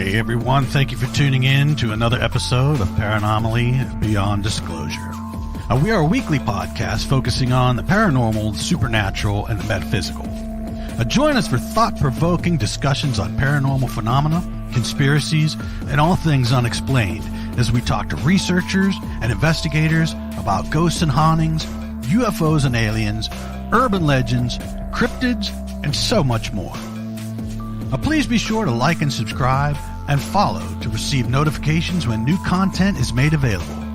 Hey everyone, thank you for tuning in to another episode of Paranormally Beyond Disclosure. We are a weekly podcast focusing on the paranormal, the supernatural, and the metaphysical. Join us for thought-provoking discussions on paranormal phenomena, conspiracies, and all things unexplained as we talk to researchers and investigators about ghosts and hauntings, UFOs and aliens, urban legends, cryptids, and so much more. Please be sure to like and subscribe and follow to receive notifications when new content is made available.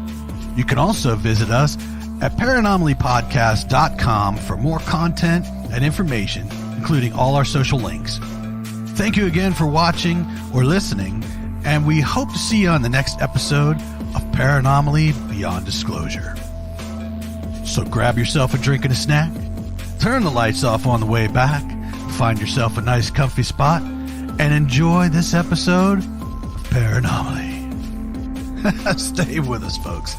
You can also visit us at paranormallypodcast.com for more content and information, including all our social links. Thank you again for watching or listening, and we hope to see you on the next episode of Paranormally Beyond Disclosure. So grab yourself a drink and a snack, turn the lights off on the way back, find yourself a nice comfy spot, and enjoy this episode of Paranormally. Stay with us, folks.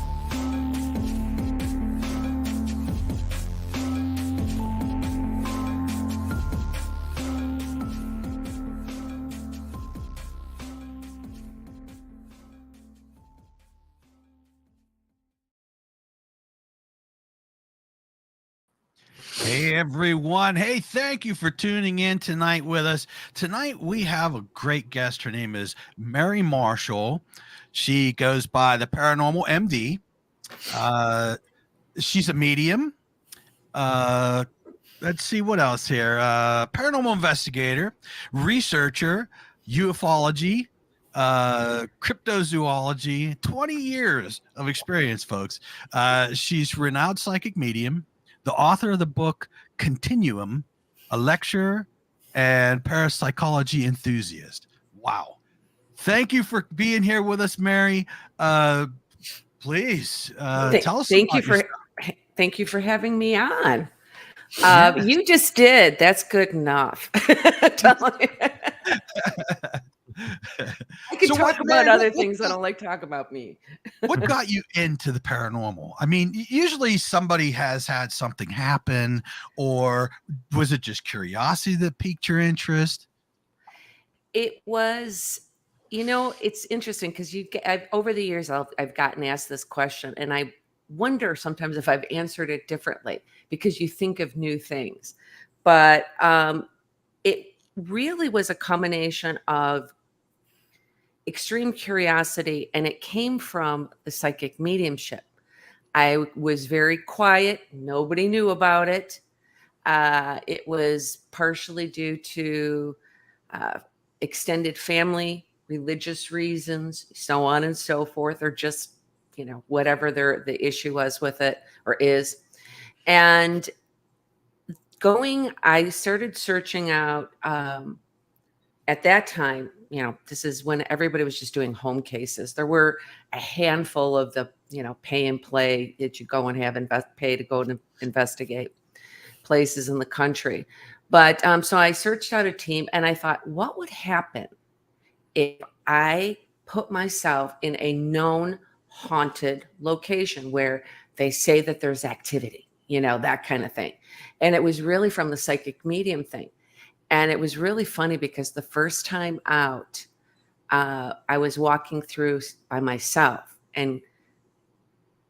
Hey everyone. Hey, thank you for tuning in tonight with us. Tonight we have a great guest. Her name is Mary Marshall. She goes by the Paranormal MD. She's a medium. Let's see what else here. Paranormal investigator, researcher, ufology, cryptozoology, 20 years of experience, folks. She's a renowned psychic medium, the author of the book Continuum, a lecturer, and parapsychology enthusiast. Wow. Thank you for being here with us, Mary. Please tell us. Thank you for having me on. Yes. You just did. That's good enough. I could talk about other things. I don't like to talk about me. What got you into the paranormal? I mean, usually somebody has had something happen, or was it just curiosity that piqued your interest? It was, it's interesting because over the years I've gotten asked this question, and I wonder sometimes if I've answered it differently because you think of new things. But it really was a combination of extreme curiosity, and it came from the psychic mediumship. I was very quiet. Nobody knew about it. It was partially due to extended family, religious reasons, so on and so forth, or just, whatever the issue was with it or is. And I started searching out at that time. This is when everybody was just doing home cases. There were a handful of the, pay and play that you go and have pay to go and investigate places in the country. But so I searched out a team, and I thought, what would happen if I put myself in a known haunted location where they say that there's activity, that kind of thing. And it was really from the psychic medium thing. And it was really funny because the first time out, I was walking through by myself and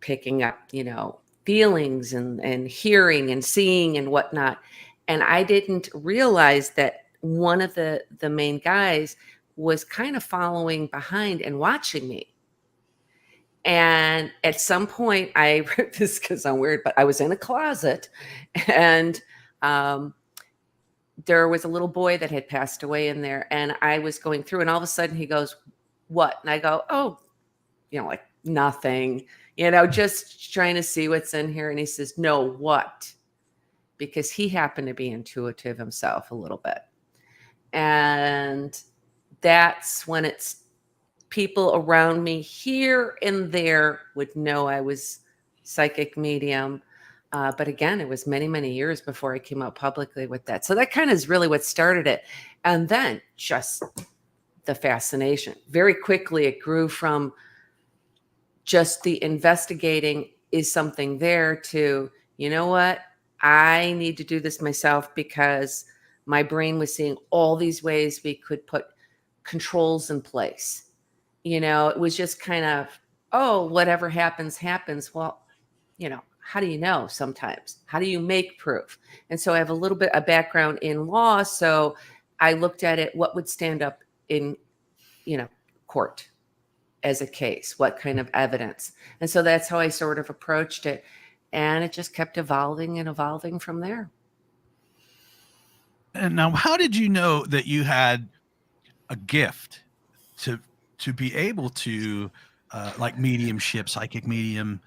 picking up, feelings and hearing and seeing and whatnot. And I didn't realize that one of the main guys was kind of following behind and watching me. And at some point, I wrote this because I'm weird, but I was in a closet, and there was a little boy that had passed away in there, and I was going through, and all of a sudden he goes, "What?" And I go, "Oh, like nothing, just trying to see what's in here." And he says, "No, what?" Because he happened to be intuitive himself a little bit. And that's when people around me here and there would know I was psychic medium. But again, it was many, many years before I came out publicly with that. So that kind of is really what started it. And then just the fascination. Very quickly, it grew from just the investigating is something there to, you know what? I need to do this myself because my brain was seeing all these ways we could put controls in place. It was just kind of, oh, whatever happens, happens. Well, how do you know sometimes? How do you make proof? And so I have a little bit of background in law. So I looked at it, what would stand up in, court as a case, what kind of evidence. And so that's how I sort of approached it. And it just kept evolving and evolving from there. And now, how did you know that you had a gift to be able to like mediumship, psychic medium?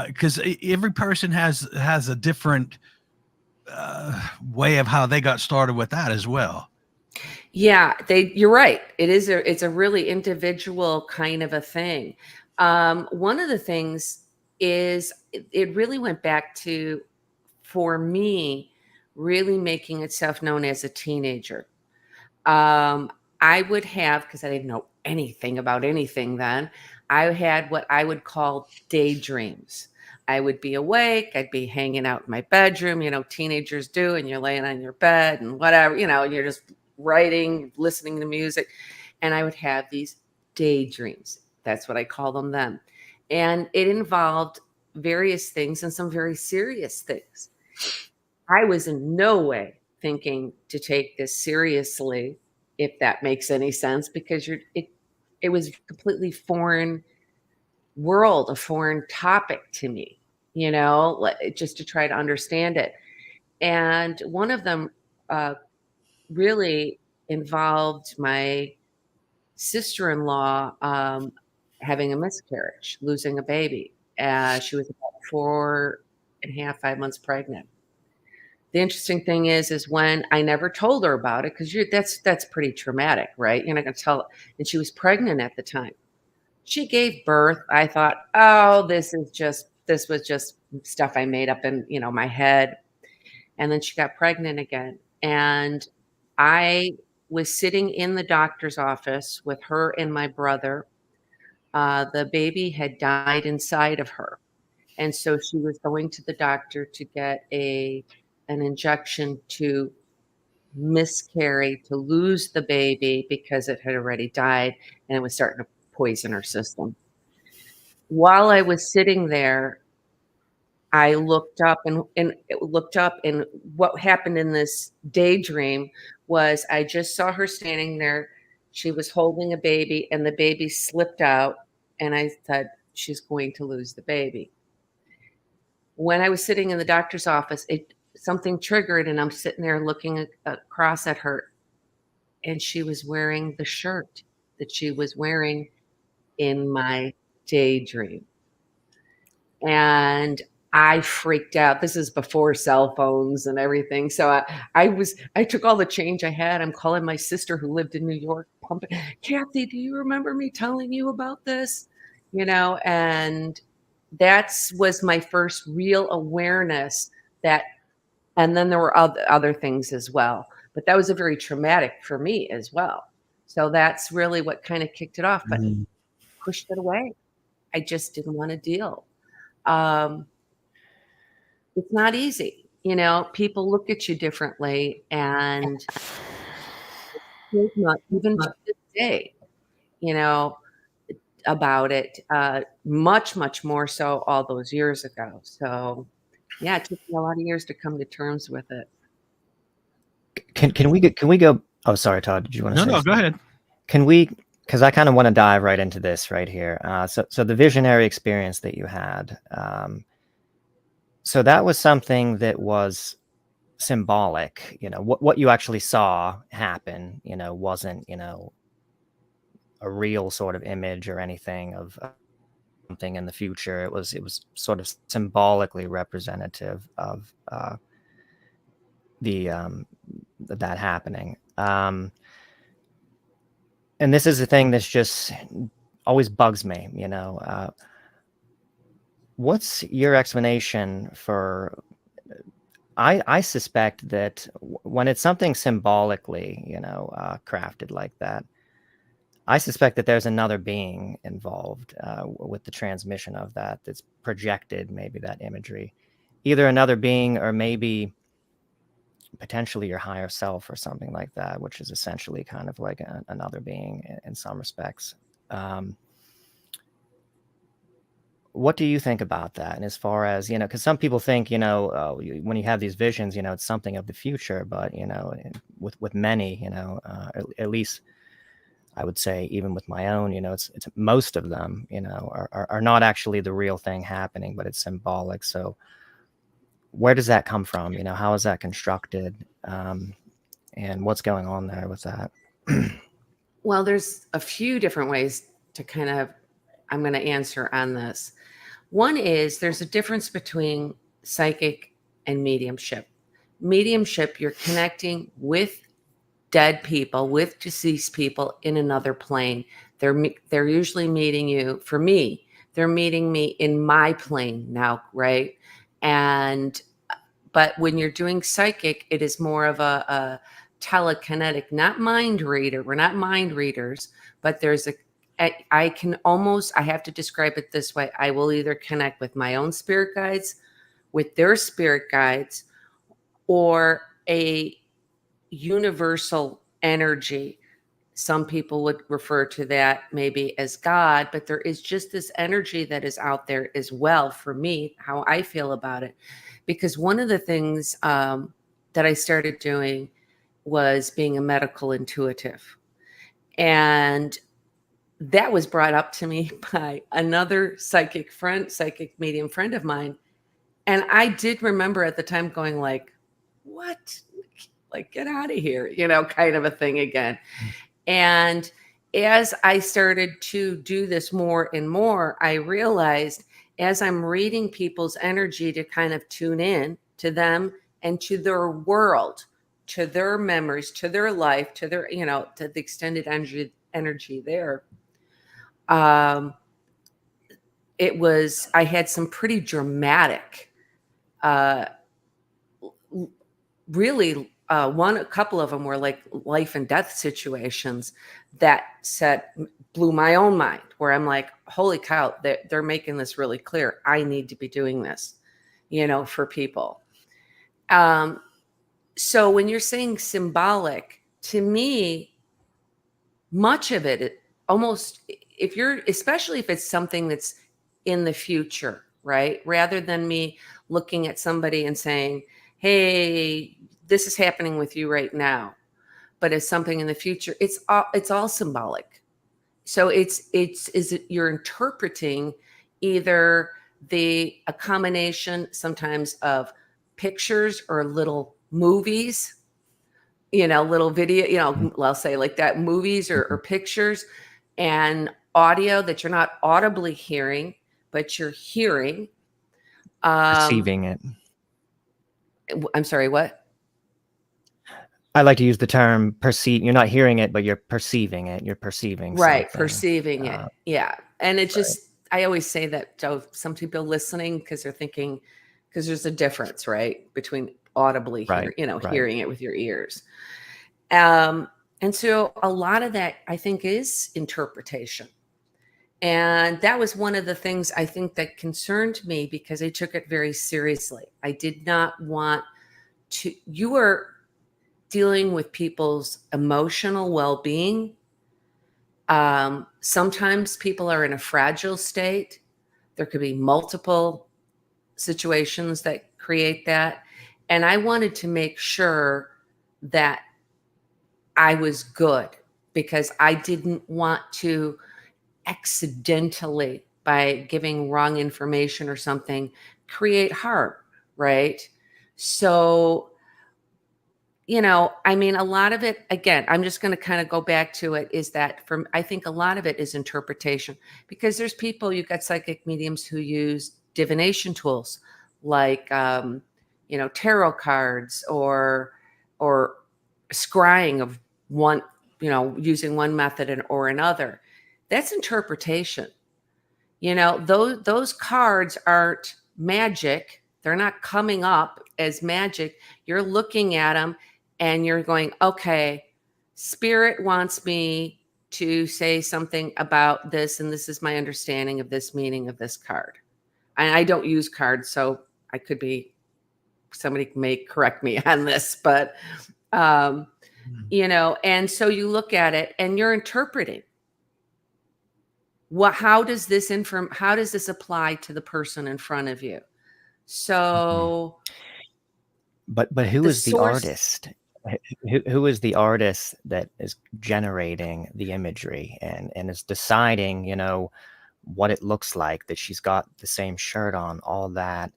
Because every person has a different way of how they got started with that as well. Yeah, you're right. It's a really individual kind of a thing. One of the things is it really went back to, for me, really making itself known as a teenager. I would have, because I didn't know anything about anything then, I had what I would call daydreams. I would be awake, I'd be hanging out in my bedroom, teenagers do, and you're laying on your bed and whatever, and you're just writing, listening to music. And I would have these daydreams. That's what I call them then. And it involved various things and some very serious things. I was in no way thinking to take this seriously, if that makes any sense, because it was a completely foreign world, a foreign topic to me, just to try to understand it. And one of them really involved my sister-in-law having a miscarriage, losing a baby. She was about 4.5, 5 months pregnant. The interesting thing is when I never told her about it, because that's pretty traumatic, right? You're not going to tell. And she was pregnant at the time. She gave birth. I thought, oh, this was just stuff I made up in my head. And then she got pregnant again, and I was sitting in the doctor's office with her and my brother. The baby had died inside of her, and so she was going to the doctor to get an injection to miscarry, to lose the baby because it had already died and it was starting to poison her system. While I was sitting there, I looked up and what happened in this daydream was I just saw her standing there. She was holding a baby and the baby slipped out, and I thought, she's going to lose the baby. When I was sitting in the doctor's office, something triggered, and I'm sitting there looking across at her, and she was wearing the shirt that she was wearing in my daydream. And I freaked out. This is before cell phones and everything. So I took all the change I had. I'm calling my sister who lived in New York, pumping, Kathy, do you remember me telling you about this? And that was my first real awareness that, and then there were other things as well, but that was a very traumatic for me as well. So that's really what kind of kicked it off, but pushed it away. I just didn't want to deal. It's not easy. People look at you differently, and not even to this day, about it, much, much more so all those years ago. So yeah, it took me a lot of years to come to terms with it. Can we go? Oh, sorry, Todd. Did you want to say No, something? go ahead. Can we? Because I kind of want to dive right into this right here. So the visionary experience that you had. So that was something that was symbolic. What you actually saw happen. Wasn't a real sort of image or anything of something in the future. It was sort of symbolically representative of that happening. And this is the thing that's just always bugs me, what's your explanation for, I suspect that when it's something symbolically, crafted like that, I suspect that there's another being involved with the transmission of that, that's projected maybe that imagery, either another being or maybe potentially your higher self or something like that, which is essentially kind of like another being in some respects. What do you think about that? And as far as, because some people think, when you have these visions, it's something of the future, but, with many, at least I would say, even with my own, it's most of them, are not actually the real thing happening, but it's symbolic. So where does that come from? How is that constructed? And what's going on there with that? Well, there's a few different ways to I'm going to answer on this. One is there's a difference between psychic and mediumship. Mediumship, you're connecting with dead people, with deceased people in another plane. They're usually meeting you. For me, they're meeting me in my plane now, right? But when you're doing psychic, it is more of a telekinetic, not mind reader. We're not mind readers, but I have to describe it this way. I will either connect with my own spirit guides, with their spirit guides, or a universal energy. Some people would refer to that maybe as God, but there is just this energy that is out there as well, for me, how I feel about it. Because one of the things that I started doing was being a medical intuitive. And that was brought up to me by another psychic medium friend of mine. And I did remember at the time going like, what? Like, get out of here, kind of a thing again. And as I started to do this more and more, I realized as I'm reading people's energy to kind of tune in to them and to their world, to their memories, to their life, to their, to the extended energy there. I had some pretty dramatic, really, a couple of them were like life and death situations that blew my own mind, where I'm like, holy cow, they're making this really clear. I need to be doing this, for people. So when you're saying symbolic, to me, much of it almost, especially if it's something that's in the future, right? Rather than me looking at somebody and saying, hey, this is happening with you right now, but as something in the future, it's all symbolic. So you're interpreting either a combination sometimes of pictures or little movies, little video, I'll say like that, movies or pictures and audio that you're not audibly hearing, but you're hearing. Perceiving it. I'm sorry, what? I like to use the term perceive. You're not hearing it, but you're perceiving it. You're perceiving Right, something. perceiving it. Yeah. And it just, I always say that to some people listening, because they're thinking, because there's a difference, right, between audibly hearing it with your ears. And so a lot of that, I think, is interpretation. And that was one of the things I think that concerned me, because I took it very seriously. I did not want to, you are dealing with people's emotional well-being. Sometimes people are in a fragile state. There could be multiple situations that create that. And I wanted to make sure that I was good, because I didn't want to accidentally, by giving wrong information or something, create harm, right? So, a lot of it, again, I'm just going to kind of go back to it, is that I think a lot of it is interpretation, because there's people, you've got psychic mediums who use divination tools like, tarot cards or scrying of one, using one method or another. That's interpretation. Those cards aren't magic. They're not coming up as magic. You're looking at them and you're going, okay, spirit wants me to say something about this, and this is my understanding of this meaning of this card. And I don't use cards, so I could be somebody may correct me on this, but, and so you look at it and you're interpreting how does this apply to the person in front of you? So, but who the is the source, artist? Who is the artist that is generating the imagery and is deciding, what it looks like, that she's got the same shirt on, all that?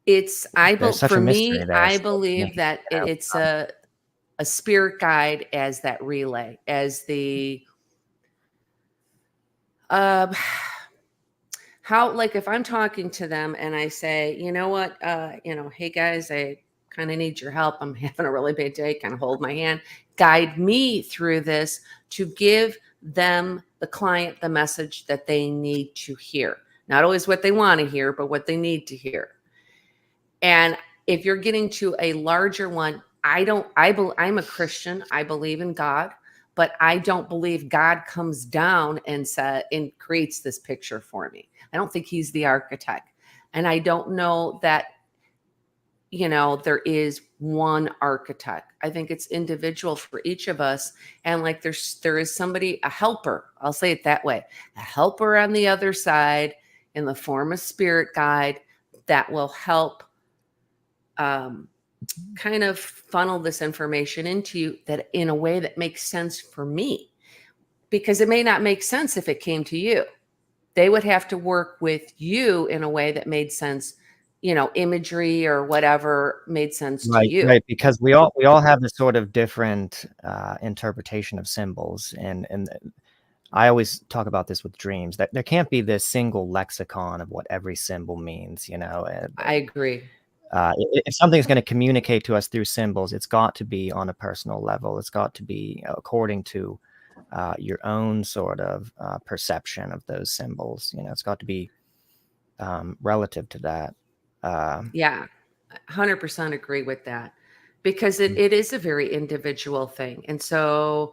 There's such for a mystery me, there. I So to believe me, that it's a spirit guide as that relay, as the, how, like, if I'm talking to them and I say, you know what, hey guys, I kind of need your help. I'm having a really bad day. Kind of hold my hand, guide me through this to give them, the client, the message that they need to hear. Not always what they want to hear, but what they need to hear. And if you're getting to a larger one, I'm a Christian. I believe in God, but I don't believe God comes down and creates this picture for me. I don't think he's the architect. And I don't know that, there is one architect. I think it's individual for each of us. And like there is somebody, a helper, I'll say it that way, a helper on the other side in the form of spirit guide that will help kind of funnel this information into you that in a way that makes sense for me, because it may not make sense if it came to you. They would have to work with you in a way that made sense, imagery or whatever made sense to you. Right, because we all have this sort of different interpretation of symbols, and I always talk about this with dreams, that there can't be this single lexicon of what every symbol means. I agree. If something's going to communicate to us through symbols, it's got to be on a personal level. It's got to be according to your own sort of perception of those symbols. It's got to be relative to that. Yeah, 100% agree with that, because it is a very individual thing. And so,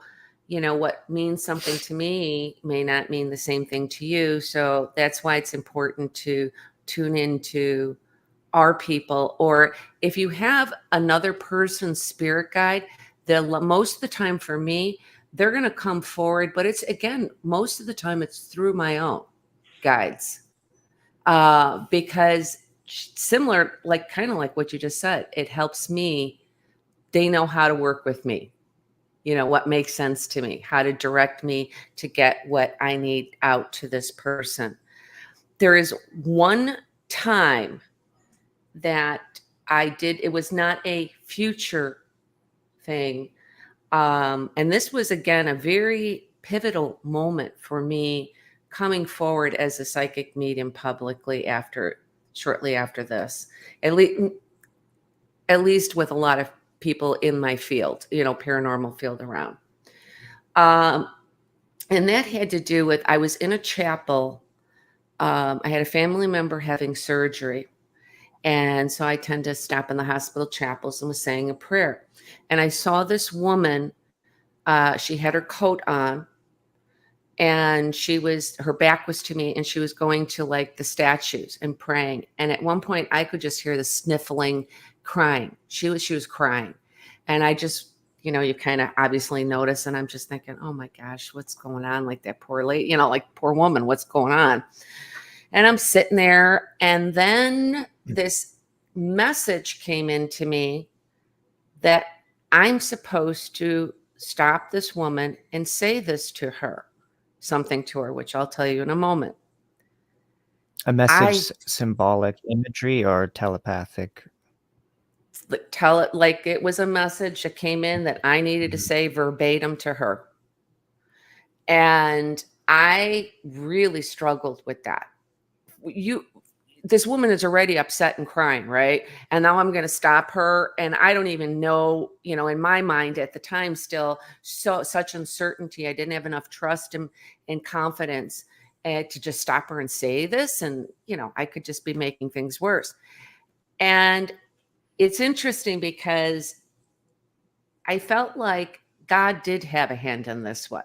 what means something to me may not mean the same thing to you. So that's why it's important to tune into our people, or if you have another person's spirit guide, most of the time for me, they're going to come forward, but it's, again, most of the time it's through my own guides, because similar, like kind of like what you just said, it helps me. They know how to work with me, what makes sense to me, how to direct me to get what I need out to this person. There is one time that I did, it was not a future thing. And this was, again, a very pivotal moment for me coming forward as a psychic medium publicly shortly after this, at least with a lot of people in my field, paranormal field around. And that had to do with, I was in a chapel. I had a family member having surgery. And so I tend to stop in the hospital chapels and was saying a prayer. And I saw this woman, she had her coat on, and her back was to me, and she was going to like the statues and praying. And at one point I could just hear the sniffling, crying. She was crying. And I just, you kind of obviously notice, and I'm just thinking, oh my gosh, what's going on? Like that poor lady, like poor woman, what's going on? And I'm sitting there, and then this message came into me that I'm supposed to stop this woman and say something to her, which I'll tell you in a moment. A message, symbolic imagery or telepathic? Tell it like it was a message that came in that I needed to say verbatim to her. And I really struggled with that. This woman is already upset and crying, right? And now I'm going to stop her. And I don't even know, in my mind at the time, still such uncertainty. I didn't have enough trust and confidence to just stop her and say this. And, I could just be making things worse. And it's interesting because I felt like God did have a hand in this one.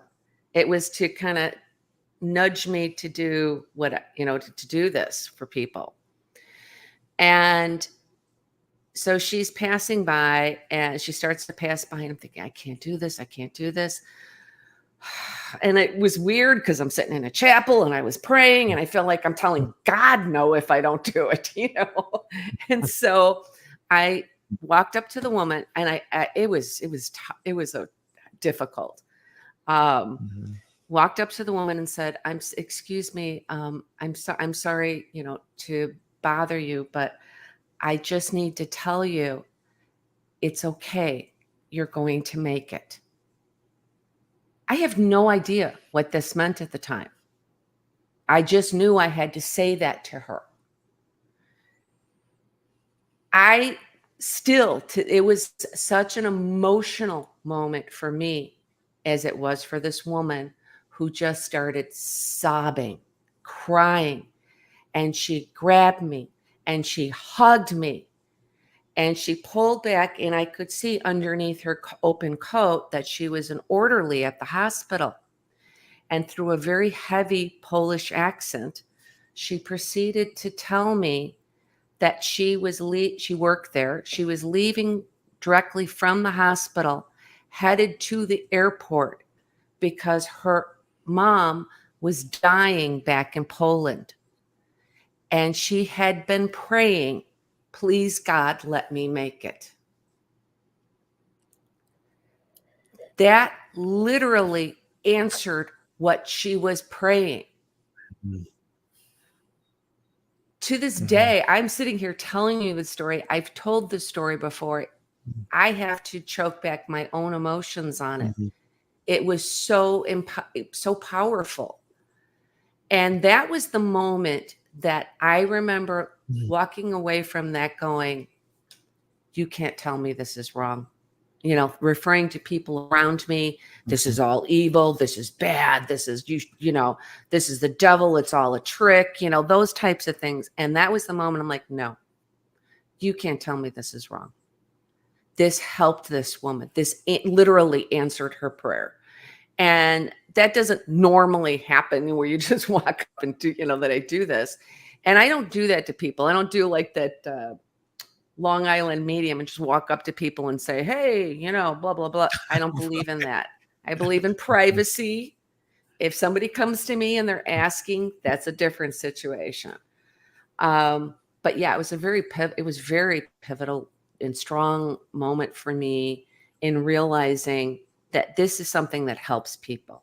It was to kind of nudge me to do to do this for people. And So she's passing by and she starts to pass by, and I'm thinking, I can't do this. I can't do this. And it was weird because I'm sitting in a chapel and I was praying and I feel like I'm telling God no if I don't do it, And so I walked up to the woman, and it was a difficult. Walked up to the woman and said, excuse me, I'm sorry, to bother you, but I just need to tell you, it's okay. You're going to make it. I have no idea what this meant at the time. I just knew I had to say that to her. It was such an emotional moment for me, as it was for this woman who just started sobbing, crying, and she grabbed me and she hugged me. And she pulled back, and I could see underneath her open coat that she was an orderly at the hospital. And through a very heavy Polish accent, she proceeded to tell me that she worked there. She was leaving directly from the hospital, headed to the airport because her mom was dying back in Poland. And she had been praying, please, God, let me make it. That literally answered what she was praying. Mm-hmm. To this day, I'm sitting here telling you the story. I've told this story before. I have to choke back my own emotions on it. Mm-hmm. It was so powerful. And that was the moment that I remember walking away from that going, you can't tell me this is wrong. Referring to people around me, this is all evil, this is bad, this is, this is the devil, it's all a trick, those types of things. And that was the moment I'm like, no, you can't tell me this is wrong. This helped this woman. This literally answered her prayer. And that doesn't normally happen where you just walk up and do, that I do this. And I don't do that to people. I don't do like that Long Island medium and just walk up to people and say, hey, blah, blah, blah. I don't believe in that. I believe in privacy. If somebody comes to me and they're asking, that's a different situation. But yeah, it was very pivotal and strong moment for me in realizing that this is something that helps people.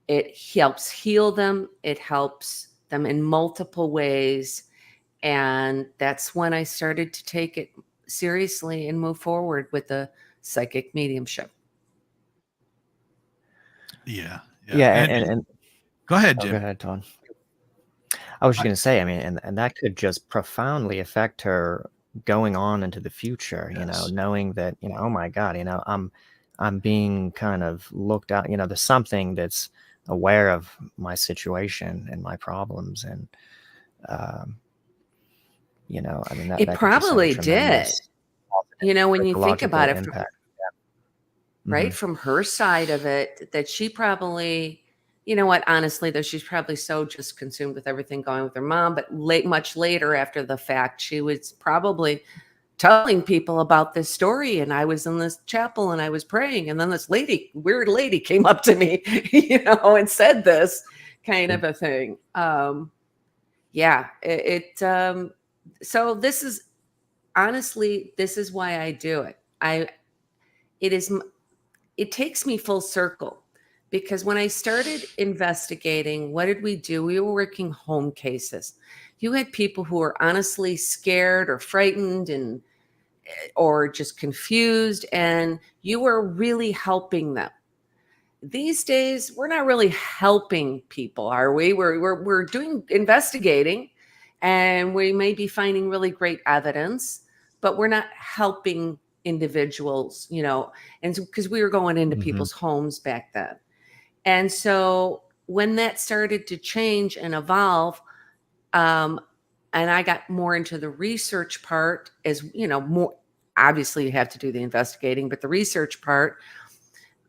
It helps heal them. It helps them in multiple ways. And that's when I started to take it seriously and move forward with the psychic mediumship. Yeah. And go ahead, Jim. Go ahead, Tom. I was just going to say, I mean, and that could just profoundly affect her going on into the future, Yes. Knowing that, oh my God, I'm being kind of looked at, there's something that's aware of my situation and my problems. And, I mean, it probably did, when you think about it, right? Mm-hmm. From her side of it, that she probably, honestly, though, she's probably so just consumed with everything going with her mom, but much later after the fact, she was probably telling people about this story. And I was in this chapel and I was praying. And then this weird lady came up to me, and said this kind of a thing. So this is, honestly, this is why I do it. It takes me full circle, because when I started investigating, what did we do? We were working home cases. You had people who were honestly scared or frightened or just confused, and you were really helping them. These days, we're not really helping people, are we? We're doing investigating, and we may be finding really great evidence, but we're not helping individuals, and because we were going into people's homes back then. And so when that started to change and evolve, and I got more into the research part, as more obviously you have to do the investigating, but the research part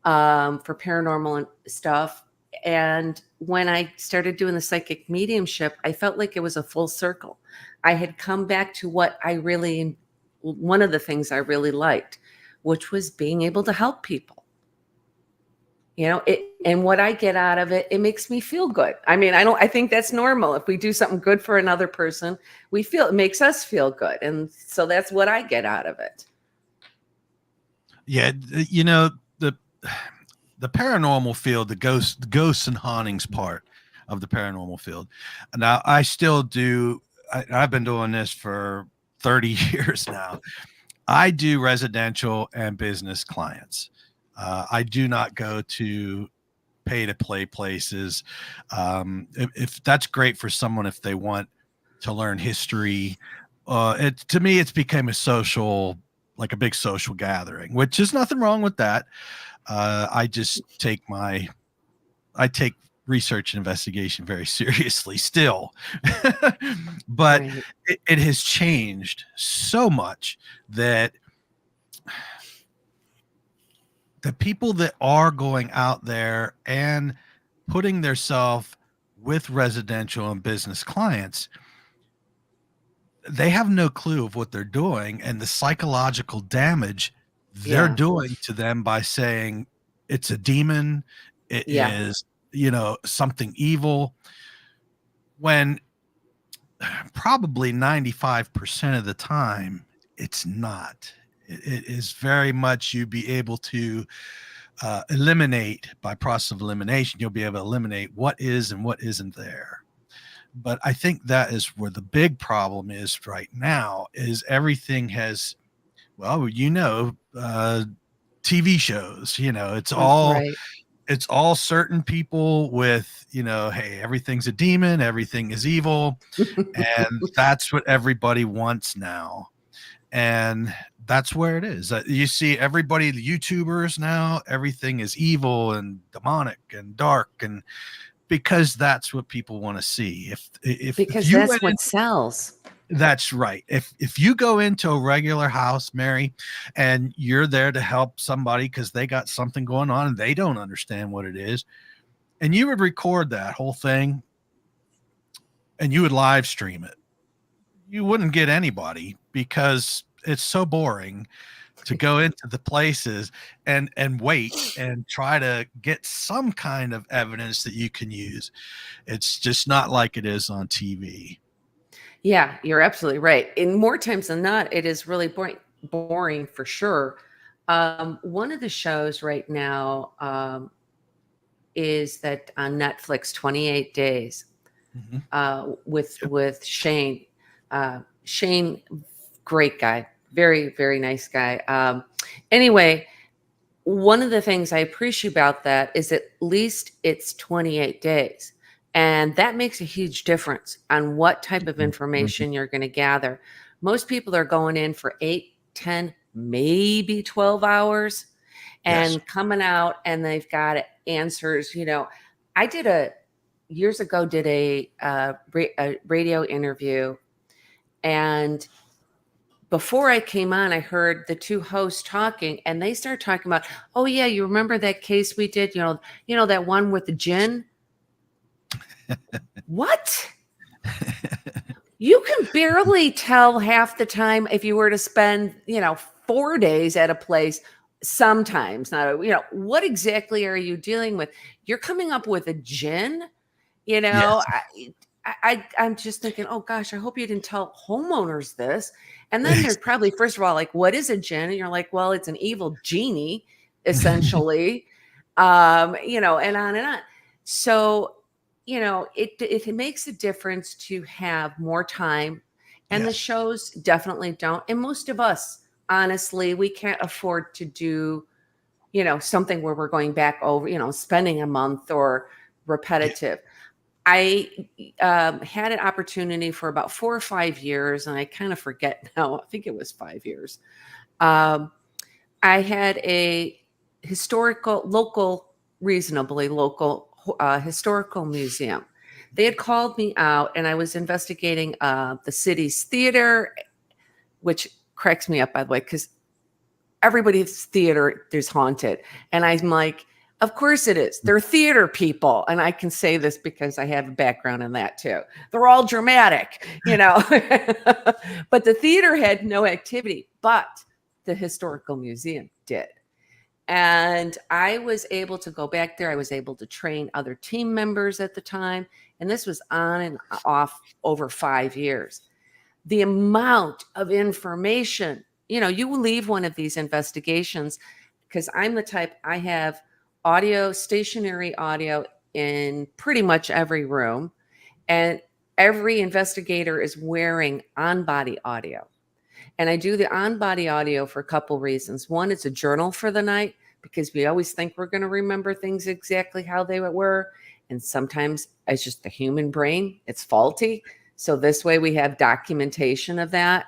for paranormal stuff. And when I started doing the psychic mediumship, I felt like it was a full circle. I had come back to what I really one of the things I really liked, which was being able to help people. And what I get out of it, it makes me feel good. I mean, I think that's normal. If we do something good for another person, it makes us feel good. And so that's what I get out of it. Yeah. The paranormal field, the ghosts and hauntings part of the paranormal field. Now I still do. I've been doing this for 30 years now. I do residential and business clients. I do not go to pay to play places. If that's great for someone, if they want to learn history, to me, it's become like a big social gathering, which is nothing wrong with that. I just take research and investigation very seriously still. But Right. it has changed so much that the people that are going out there and putting themselves with residential and business clients, they have no clue of what they're doing and the psychological damage they're Yeah. doing to them by saying it's a demon, it Yeah. is, something evil, when probably 95% of the time it's not. It is very much, you be able to eliminate, by process of elimination, you'll be able to eliminate what is and what isn't there. But I think that is where the big problem is right now, is everything has, well, TV shows, Right. it's all certain people with, hey, everything's a demon, everything is evil. And that's what everybody wants now. And that's where it is. You see everybody, the YouTubers now, everything is evil and demonic and dark, and because that's what people want to see. If Because you that's went in, what sells. that's right. If you go into a regular house, Mary, and you're there to help somebody because they got something going on and they don't understand what it is, and you would record that whole thing and you would live stream it, you wouldn't get anybody, because it's so boring to go into the places and wait and try to get some kind of evidence that you can use. It's just not like it is on TV. Yeah, you're absolutely right. In more times than not, it is really boring for sure. One of the shows right now is that on Netflix, 28 Days, Mhm. with Shane. Shane, great guy, very, very nice guy. Anyway, one of the things I appreciate about that is at least it's 28 days. And that makes a huge difference on what type of Mhm. information you're going to gather. Most people are going in for 8, 10, maybe 12 hours Yes. and coming out and they've got answers. I years ago did a radio interview, and before I came on, I heard the two hosts talking, and they started talking about, oh yeah, you remember that case we did? That one with the gin? What? You can barely tell half the time if you were to spend, 4 days at a place. Sometimes not, what exactly are you dealing with? You're coming up with a gin, you know, Yes. I'm just thinking, oh gosh, I hope you didn't tell homeowners this. And then there's probably, first of all, like, what is a gin? And you're like, well, it's an evil genie, essentially. And on and on. So, it makes a difference to have more time. And the Yes. shows definitely don't. And most of us, honestly, we can't afford to do, something where we're going back over, spending a month or Yeah. repetitive. I had an opportunity for about 4 or 5 years, and I kind of forget now. I think it was 5 years. Um, I had a reasonably local historical museum. They had called me out, and I was investigating the city's theater, which cracks me up, by the way, because everybody's theater is haunted. And I'm like, Of course it is. They're theater people. And I can say this because I have a background in that too. They're all dramatic, you know. But the theater had no activity, but the historical museum did. And I was able to go back there. I was able to train other team members at the time. And this was on and off over 5 years. The amount of information, you know, you will leave one of these investigations, because I'm the type, I have audio, stationary audio in pretty much every room. And every investigator is wearing on-body audio. And I do the on-body audio for a couple reasons. One, it's a journal for the night, because we always think we're going to remember things exactly how they were. And sometimes it's just the human brain. It's faulty. So this way we have documentation of that.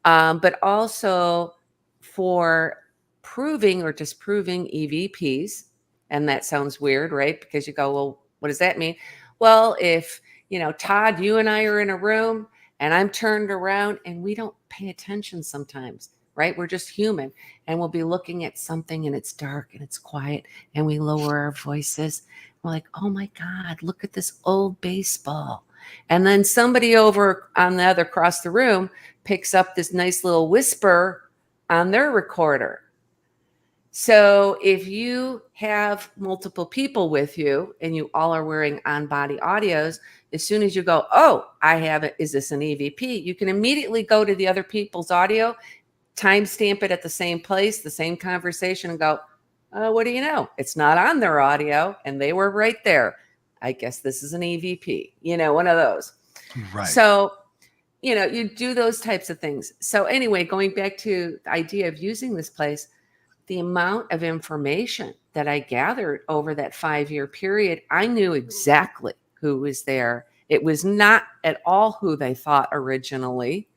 But also for proving or disproving EVPs. And that sounds weird, right? Because you go, well, what does that mean? Well, if, you know, Todd, you and I are in a room and I'm turned around and we don't pay attention sometimes, right? We're just human, and we'll be looking at something and it's dark and it's quiet and we lower our voices. We're like, oh my God, look at this old baseball. And then somebody over on the other across the room picks up this nice little whisper on their recorder. So if you have multiple people with you and you all are wearing on-body audios, as soon as you go, oh, I have it. Is this an EVP? You can immediately go to the other people's audio, timestamp it at the same place, the same conversation, and go, what do you know? It's not on their audio and they were right there. I guess this is an EVP, you know, one of those. Right. So, you know, you do those types of things. So anyway, going back to the idea of using this place, the amount of information that I gathered over that 5-year period, I knew exactly who was there. It was not at all who they thought originally.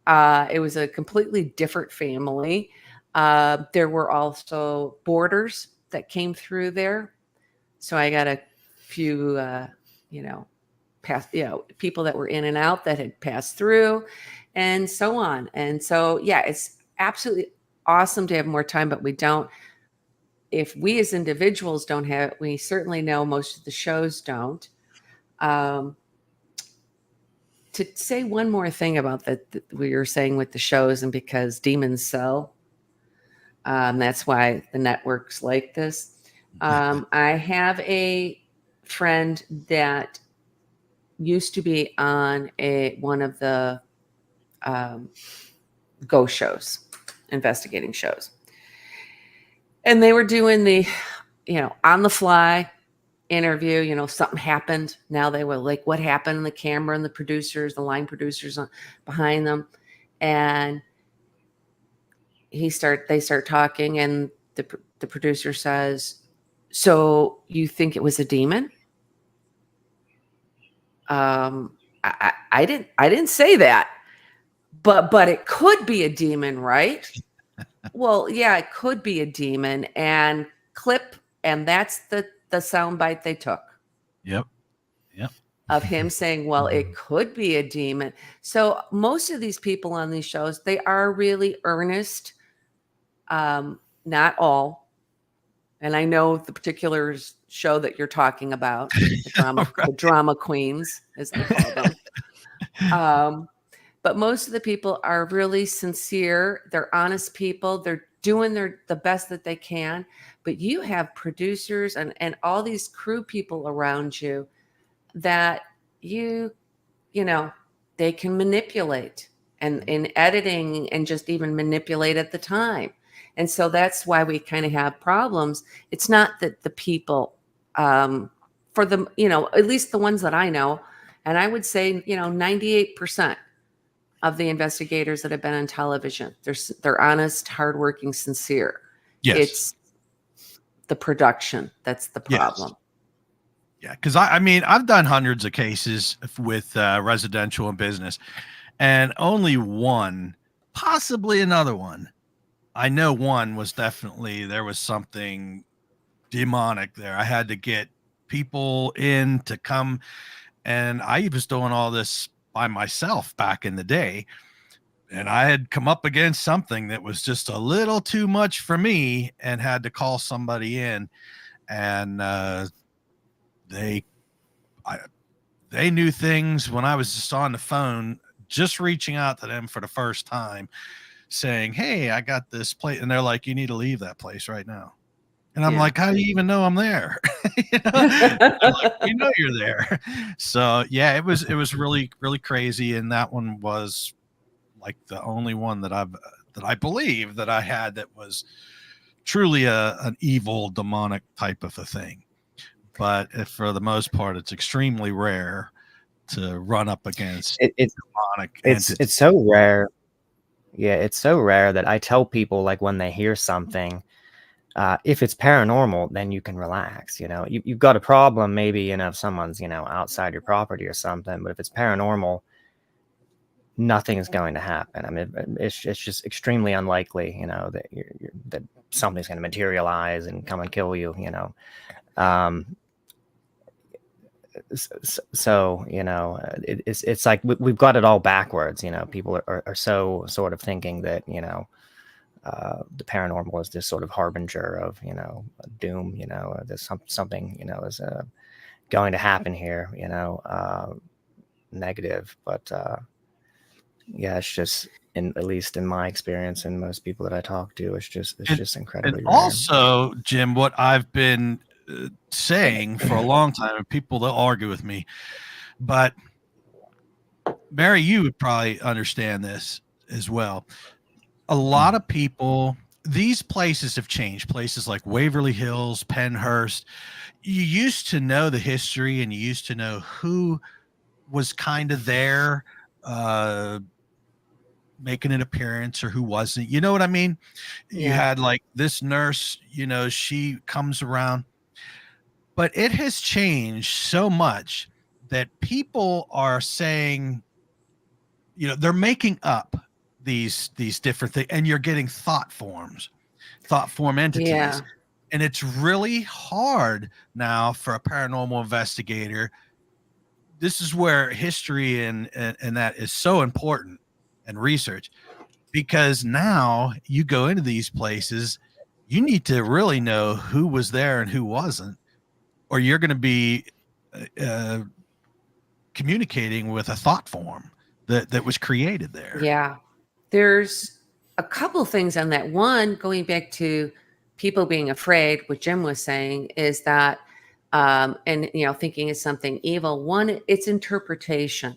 It was a completely different family. There were also boarders that came through there. So I got a few, people that were in and out that had passed through and so on. And so, yeah, it's absolutely awesome to have more time, but we don't. If we as individuals don't have it, we certainly know most of the shows don't. To say one more thing about that we were saying with the shows, and because demons sell, that's why the network's like this. I have a friend that used to be on one of the ghost shows, investigating shows. And they were doing the, on the fly interview, something happened. Now they were like, what happened? And the camera and the producers, the line producers behind them. And they start talking, and the producer says, so you think it was a demon? I didn't say that, but it could be a demon, right? Well, yeah, it could be a demon, and clip. And that's the soundbite they took. Yep. Of him saying, well, it could be a demon. So most of these people on these shows, they are really earnest. Not all. And I know the particular show that you're talking about, the drama queens, as they call them. But most of the people are really sincere. They're honest people. They're doing the best that they can. But you have producers and all these crew people around you that they can manipulate, and in editing, and just even manipulate at the time. And so that's why we kind of have problems. It's not that the people, for the, at least the ones that I know, and I would say, 98% of the investigators that have been on television, they're honest, hardworking, sincere. Yes. It's the production that's the problem. Yes. Yeah, because I've done hundreds of cases with residential and business, and only one, possibly another one. I know one was definitely, there was something demonic there. I had to get people in to come, and I was doing all this by myself back in the day, and I had come up against something that was just a little too much for me and had to call somebody in. and they they knew things when I was just on the phone, just reaching out to them for the first time, saying, "Hey, I got this place," and they're like, "You need to leave that place right now." And I'm Yeah. like, "How do you even know I'm there?" You know? They're like, "We know you're there." So yeah, it was really really crazy, and that one was like the only one that I believe that I had that was truly an evil demonic type of a thing. But if, for the most part, it's extremely rare to run up against It's demonic entities. so rare. Yeah, it's so rare that I tell people, like, when they hear something, if it's paranormal, then you can relax. You've got a problem, maybe, if someone's, outside your property or something. But if it's paranormal, nothing is going to happen. I mean, it's just extremely unlikely, that that something's going to materialize and come and kill you. Um, so it's like we've got it all backwards. People are so sort of thinking that the paranormal is this sort of harbinger of doom. There's something is going to happen here. Negative, but yeah, it's just, at least in my experience and most people that I talk to, it's just incredibly And rare. also, Jim, what I've been saying for a long time, and people that argue with me, but Mary, you would probably understand this as well. A lot of people, these places have changed. Places like Waverly Hills, Pennhurst, you used to know the history and you used to know who was kind of there, making an appearance, or who wasn't. You know what I mean? You Yeah. had like this nurse, she comes around, but it has changed so much that people are saying, they're making up these different things, and you're getting thought form entities. Yeah. And it's really hard now for a paranormal investigator. This is where history and that is so important, and research, because now you go into these places, you need to really know who was there and who wasn't, or you're going to be uh, communicating with a thought form that was created there. Yeah. There's a couple things on that. One, going back to people being afraid, what Jim was saying is that, and thinking it's something evil. One, it's interpretation.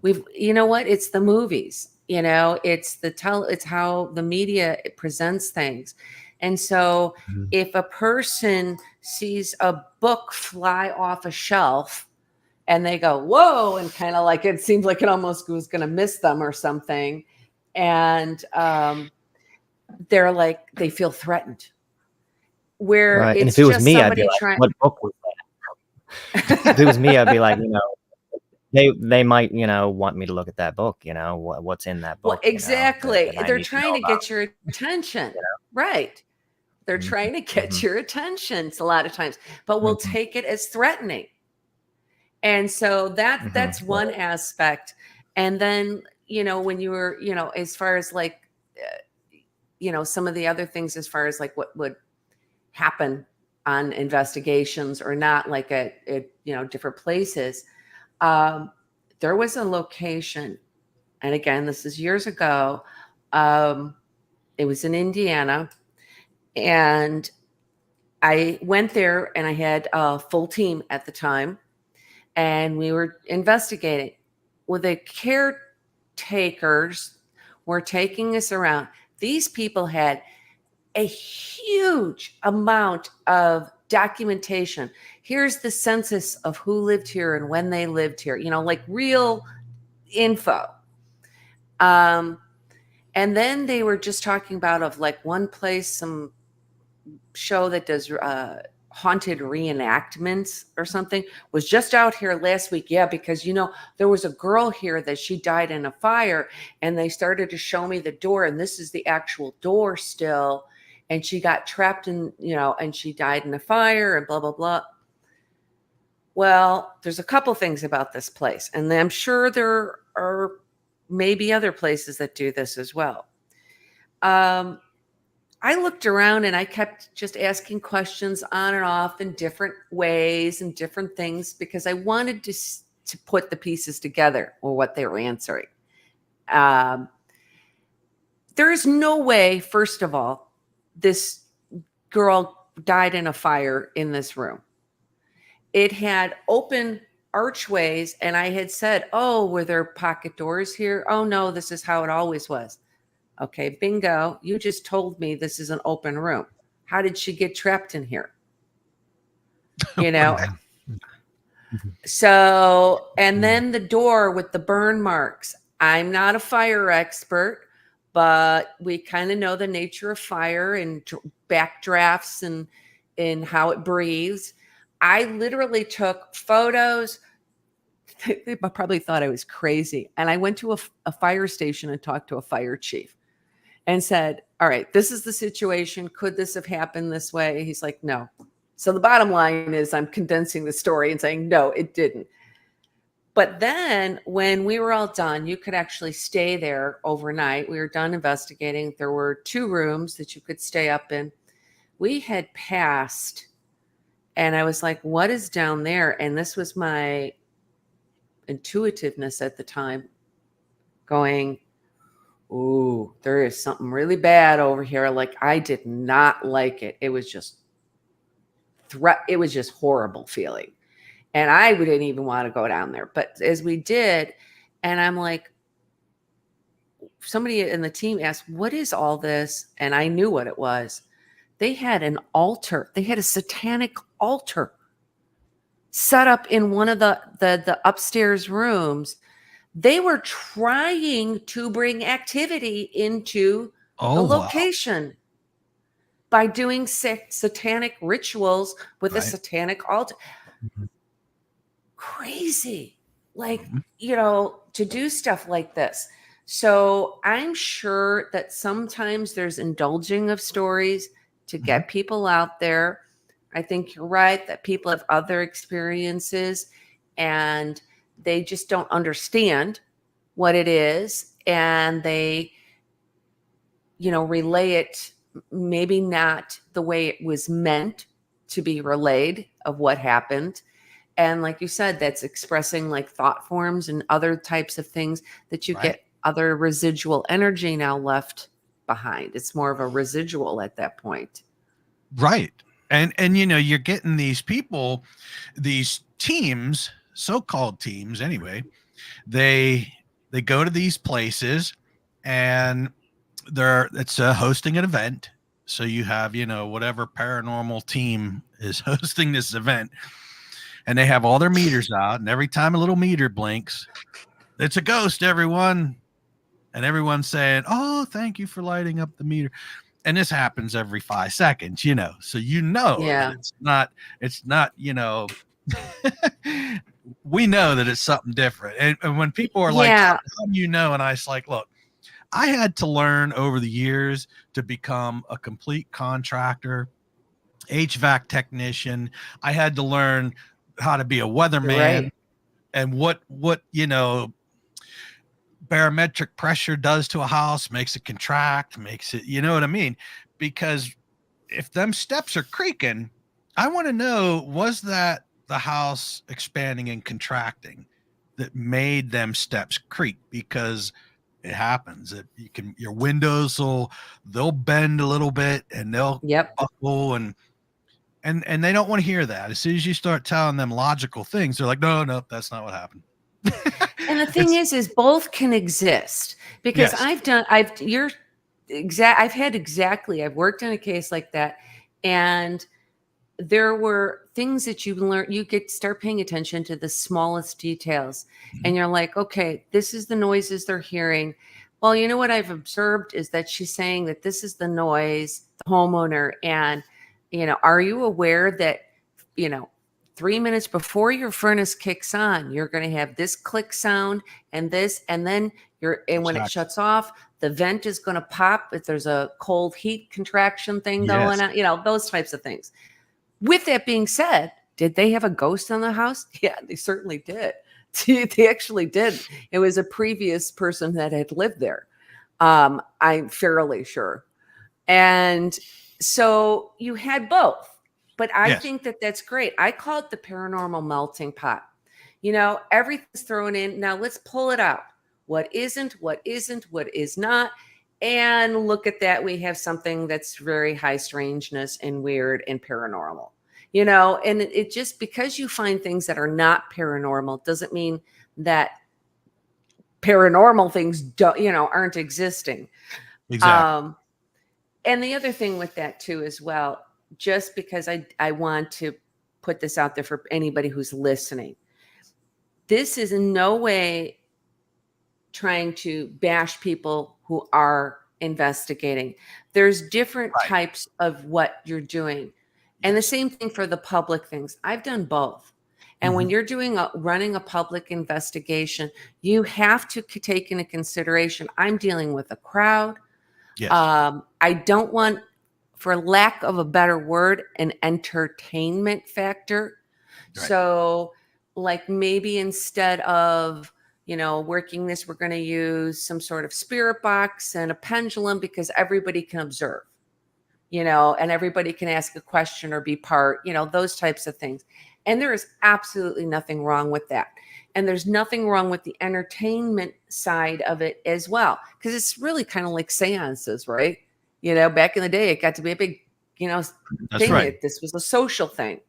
You know what? It's the movies. It's how the media presents things. And so, Mhm. if a person sees a book fly off a shelf and they go, whoa, and kind of like it seems like it almost was going to miss them or something. And they're like, they feel threatened. Where Right. And if it's it was just me, I'd be somebody like, trying. what book was that? If it was me, I'd be like, they might, want me to look at that book, what's in that Well, book, exactly. that I They're need to trying know to about. get your attention. Right. They're Mhm, trying to get mhm, your attention a lot of times, but we'll mhm, take it as threatening. And so that's one right. aspect. And then, when you were, as far as like, some of the other things, as far as like what would happen on investigations or not, like at different places. Um, there was a location, and again, this is years ago. Um, it was in Indiana, and I went there, and I had a full team at the time, and we were investigating. Well, the caretakers were taking us around. These people had a huge amount of documentation. Here's the census of who lived here and when they lived here, like real info. Um, and then they were just talking about of like one place, some show that does haunted reenactments or something, was just out here last week. Yeah, because there was a girl here that she died in a fire, and they started to show me the door, and this is the actual door still, and she got trapped in, and she died in a fire and blah blah blah. Well, there's a couple things about this place, and I'm sure there are maybe other places that do this as well. um I looked around and I kept just asking questions on and off in different ways and different things because I wanted to put the pieces together or what they were answering. There is no way, first of all, this girl died in a fire in this room. It had open archways, and I had said, oh, were there pocket doors here? Oh, no, this is how it always was. Okay, bingo. You just told me this is an open room. How did she get trapped in here? You know? So, and then the door with the burn marks. I'm not a fire expert, but we kind of know the nature of fire and backdrafts and how it breathes. I literally took photos. They probably thought I was crazy. And I went to a fire station and talked to a fire chief and said, all right, this is the situation. Could this have happened this way? He's like, no. So the bottom line is I'm condensing the story and saying, no, it didn't. But then when we were all done, you could actually stay there overnight. We were done investigating. There were 2 rooms that you could stay up in. We had passed, and I was like, what is down there? And this was my intuitiveness at the time going, ooh, there is something really bad over here. Like, I did not like it. It was just it was just horrible feeling. And I didn't even want to go down there. But as we did, and I'm like, somebody in the team asked, what is all this? And I knew what it was. They had an altar. They had a satanic altar set up in one of the upstairs rooms. They were trying to bring activity into the location by doing satanic rituals with a satanic altar. Crazy, like, to do stuff like this. So I'm sure that sometimes there's indulging of stories to get people out there. I think you're right that people have other experiences and they just don't understand what it is. And they, relay it maybe not the way it was meant to be relayed of what happened. And like you said, that's expressing like thought forms and other types of things that you get other residual energy now left behind. It's more of a residual at that point. Right. And you're getting these people, these teams, so-called teams anyway, they go to these places and it's hosting an event. So you have, whatever paranormal team is hosting this event, and they have all their meters out, and every time a little meter blinks, it's a ghost, everyone. And everyone's saying, oh, thank you for lighting up the meter. And this happens every 5 seconds, so that it's not, we know that it's something different. And when people are like, how do you know? And I was like, look, I had to learn over the years to become a complete contractor, HVAC technician. I had to learn how to be a weatherman and what barometric pressure does to a house, makes it contract, makes it, you know what I mean? Because if them steps are creaking, I want to know, was that the house expanding and contracting that made them steps creak? Because it happens that your windows they'll bend a little bit and they'll buckle and they don't want to hear that. As soon as you start telling them logical things, they're like, no, that's not what happened. And the thing is both can exist because I've worked in a case like that, and there were things that you learn. You start paying attention to the smallest details, and you're like, okay, this is the noises they're hearing. Well, you know what I've observed is that she's saying that this is the noise, the homeowner, and are you aware that 3 minutes before your furnace kicks on, you're going to have this click sound and this, and then when it shuts off, the vent is going to pop if there's a cold heat contraction thing going on, those types of things. With that being said, did they have a ghost in the house? Yeah, they certainly did. They actually did. It was a previous person that had lived there. I'm fairly sure. And so you had both. But I Yes. think that that's great. I call it the paranormal melting pot. Everything's thrown in. Now let's pull it out. What isn't, what is not. And look at that. We have something that's very high strangeness and weird and paranormal. And it just, because you find things that are not paranormal doesn't mean that paranormal things aren't existing. Exactly. And the other thing with that too, as well, just because I want to put this out there for anybody who's listening, this is in no way trying to bash people who are investigating. There's different Right. types of what you're doing. And the same thing for the public things. I've done both. And when you're running a public investigation, you have to take into consideration, I'm dealing with a crowd. Yes. I don't want, for lack of a better word, an entertainment factor. Right. So like maybe instead of, working this, we're going to use some sort of spirit box and a pendulum because everybody can observe, and everybody can ask a question or be part, those types of things. And there is absolutely nothing wrong with that. And there's nothing wrong with the entertainment side of it as well, because it's really kind of like seances, right? Back in the day, it got to be a big, That's thing. right. This was a social thing.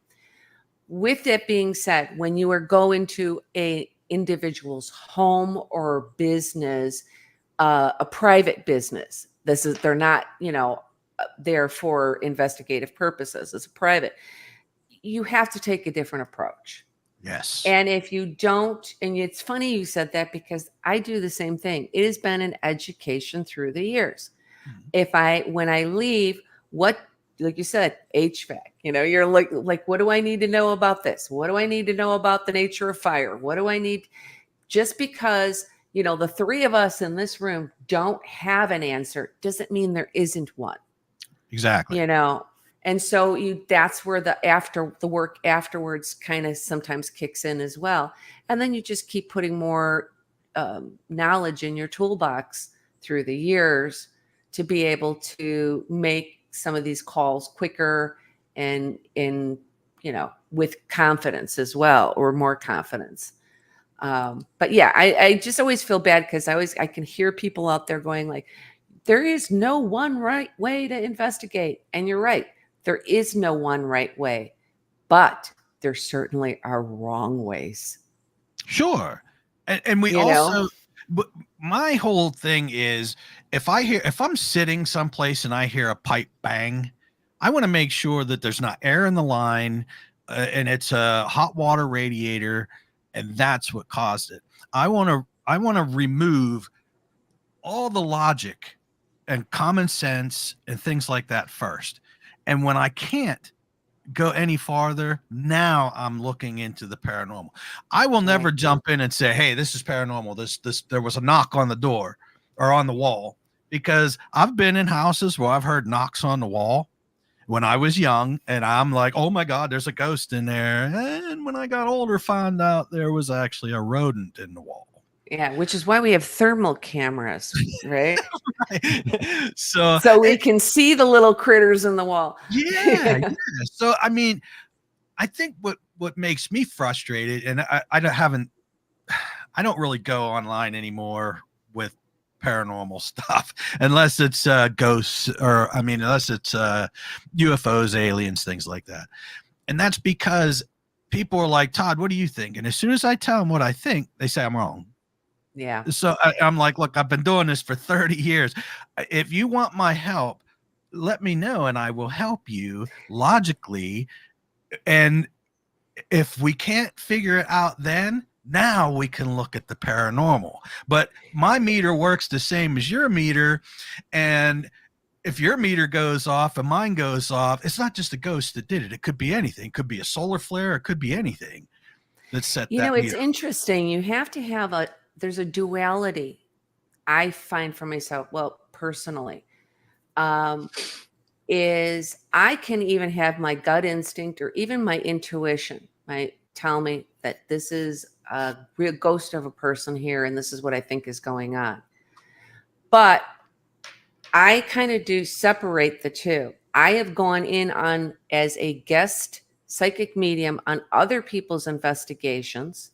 With that being said, when you are going to a individual's home or business, a private business, they're not, there for investigative purposes. It's private. You have to take a different approach. Yes. And if you don't, and it's funny you said that because I do the same thing. It has been an education through the years. When I leave, like you said, HVAC, you're like, what do I need to know about this? What do I need to know about the nature of fire? What do I need? Just because, the three of us in this room don't have an answer doesn't mean there isn't one. Exactly. And so that's where the work afterwards kind of sometimes kicks in as well. And then you just keep putting more knowledge in your toolbox through the years to be able to make some of these calls quicker and with confidence as well, or more confidence. But yeah, I just always feel bad because I can hear people out there going like, there is no one right way to investigate. And you're right. There is no one right way, but there certainly are wrong ways. Sure. And we also, my whole thing is, if I'm sitting someplace and I hear a pipe bang, I want to make sure that there's not air in the line, and it's a hot water radiator, and that's what caused it. I want to remove all the logic and common sense and things like that first. And when I can't go any farther, now I'm looking into the paranormal. I will never jump in and say, hey, this is paranormal. This there was a knock on the door or on the wall, because I've been in houses where I've heard knocks on the wall when I was young, and I'm like, oh my God, there's a ghost in there. And when I got older, found out there was actually a rodent in the wall. Yeah, which is why we have thermal cameras, right? Right. So we can see the little critters in the wall. Yeah. So I mean, I think what makes me frustrated, and I don't really go online anymore with paranormal stuff unless it's ghosts, or unless it's UFOs, aliens, things like that. And that's because people are like, Todd, what do you think? And as soon as I tell them what I think, they say I'm wrong. Yeah. So I'm like, look, I've been doing this for 30 years. If you want my help, let me know and I will help you logically. And if we can't figure it out, then now we can look at the paranormal. But my meter works the same as your meter. And if your meter goes off and mine goes off, it's not just a ghost that did it. It could be anything. It could be a solar flare. It could be anything that set that It's meter. interesting. You have to have there's a duality, I find for myself, well, personally, is I can even have my gut instinct or even my intuition might tell me that this is a real ghost of a person here and this is what I think is going on. But I kind of do separate the two. I have gone in on as a guest psychic medium on other people's investigations,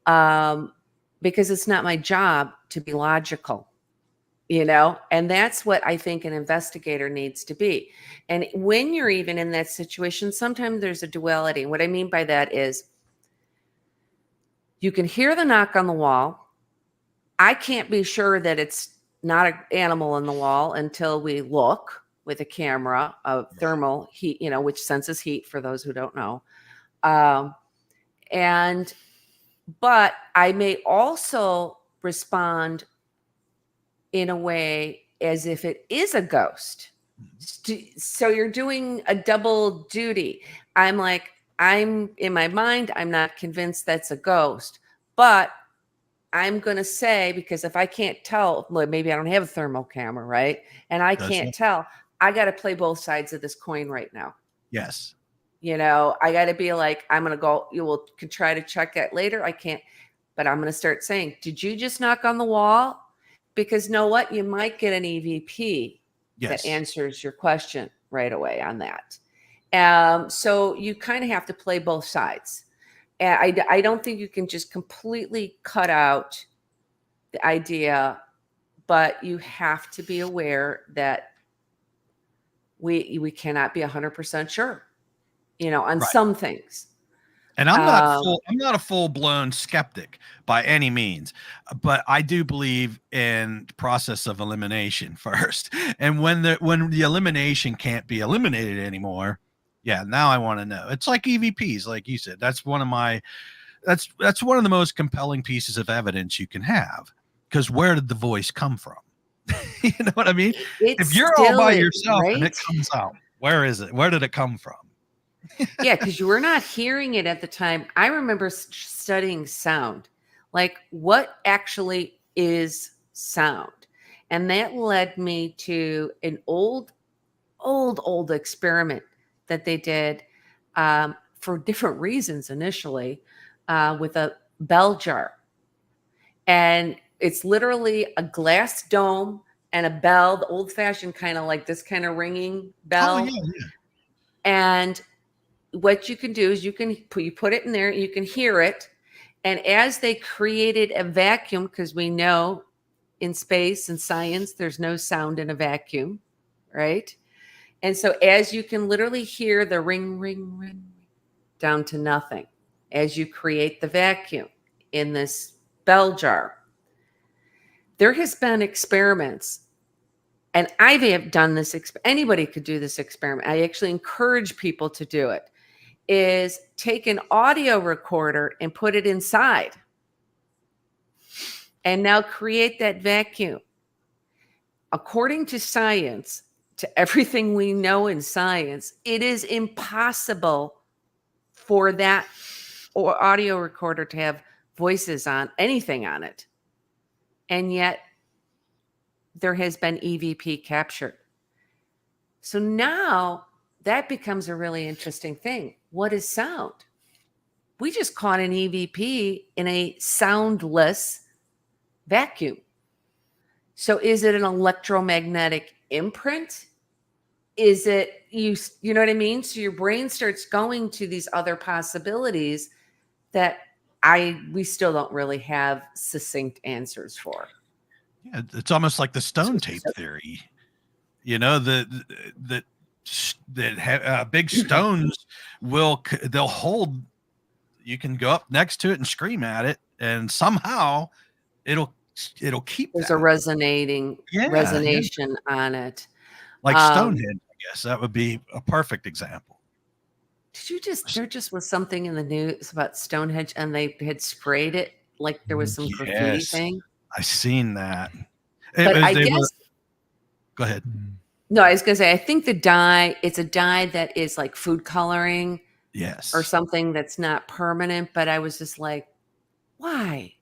because it's not my job to be logical, and that's what I think an investigator needs to be. And when you're even in that situation, sometimes there's a duality. What I mean by that is you can hear the knock on the wall. I can't be sure that it's not an animal on the wall until we look with a camera of thermal heat, which senses heat for those who don't know. But I may also respond in a way as if it is a ghost. So you're doing a double duty. I'm in my mind, I'm not convinced that's a ghost, but I'm going to say, because if I can't tell, maybe I don't have a thermal camera, right? And I can't tell, I got to play both sides of this coin right now. Yes. I got to be like, I'm going to go, can try to check that later. I can't, but I'm going to start saying, did you just knock on the wall? Because know what? You might get an EVP that answers your question right away on that. So you kind of have to play both sides. And I don't think you can just completely cut out the idea, but you have to be aware that we cannot be 100% sure, on some things. And I'm not a full-blown skeptic by any means, but I do believe in the process of elimination first. And when the elimination can't be eliminated anymore, now I want to know. It's like EVPs, like you said. That's one of the most compelling pieces of evidence you can have, because where did the voice come from? You know what I mean? If you're all by yourself, right? And it comes out, where is it? Where did it come from? Yeah, because you were not hearing it at the time. I remember studying sound, like what actually is sound. And that led me to an old experiment that they did for different reasons initially with a bell jar. And it's literally a glass dome and a bell, the old-fashioned kind of like this kind of ringing bell. Oh, yeah. And what you can do is you put it in there, you can hear it. And as they created a vacuum, because we know in space and science, there's no sound in a vacuum, right? And so as you can literally hear the ring, ring, ring, down to nothing, as you create the vacuum in this bell jar. There has been experiments, and I have done this. Anybody could do this experiment. I actually encourage people to do it. Is take an audio recorder and put it inside, and now create that vacuum. According to science, to everything we know in science, it is impossible for that or audio recorder to have voices on anything on it. And yet there has been EVP captured. So now that becomes a really interesting thing. What is sound? We just caught an EVP in a soundless vacuum. So is it an electromagnetic imprint? Is it, you know what I mean? So your brain starts going to these other possibilities that we still don't really have succinct answers for. Yeah, it's almost like the stone tape theory. That big stones they'll hold. You can go up next to it and scream at it, and somehow it'll keep. There's a resonation on it. Like Stonehenge, I guess that would be a perfect example. There just was something in the news about Stonehenge, and they had sprayed it like there was some graffiti thing. I seen that. But I guess. Go ahead. No, I was going to say, I think it's a dye that is like food coloring. Yes. Or something that's not permanent. But I was just like, why?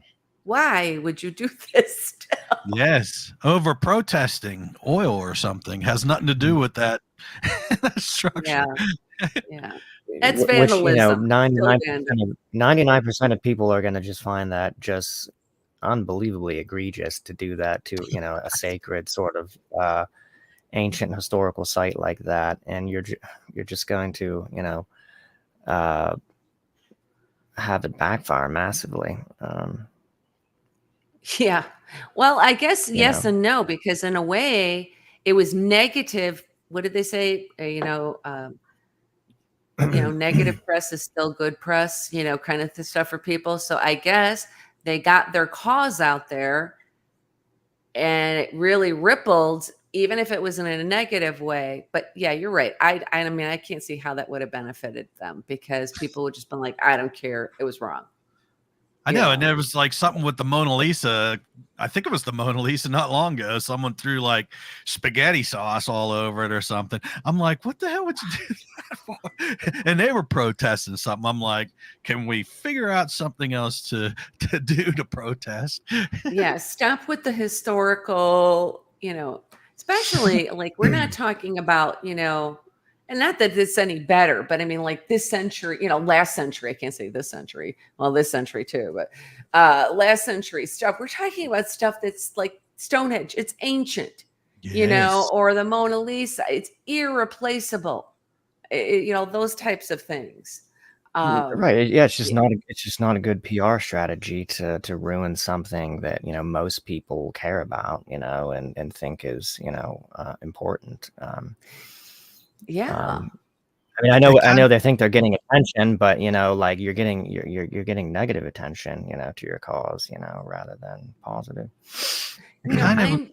Why would you do this still? Yes. Over protesting oil or something has nothing to do with that structure. Yeah. That's vandalism. Which, 99% of people are going to just find that just unbelievably egregious to do that to, you know, a sacred sort of ancient historical site like that, and you're just going to, you know, have it backfire massively. Yeah. Well, I guess You yes know, and no, because in a way it was negative. What did they say? Negative press is still good press, kind of the stuff for people. So I guess they got their cause out there and it really rippled, even if it was in a negative way. But yeah, you're right. I mean, I can't see how that would have benefited them, because people would just been like, I don't care. It was wrong. I know, and there was like something with the Mona Lisa. I think it was the Mona Lisa not long ago. Someone threw like spaghetti sauce all over it or something. I'm like, what the hell would you do that for? And they were protesting something. I'm like, can we figure out something else to do to protest? Yeah, stop with the historical, especially like we're not talking about, and not that it's any better, but I mean, like this century, last century, I can't say this century, well, this century too, but last century stuff. We're talking about stuff that's like Stonehenge, it's ancient, Yes. or the Mona Lisa, it's irreplaceable, those types of things. Right. Yeah, it's just not a good PR strategy to ruin something that, you know, most people care about, you know, and think is, you know, important. Yeah. I mean, It I kind know they think they're getting attention, but you know, like you're getting negative attention, you know, to your cause, you know, rather than positive. kind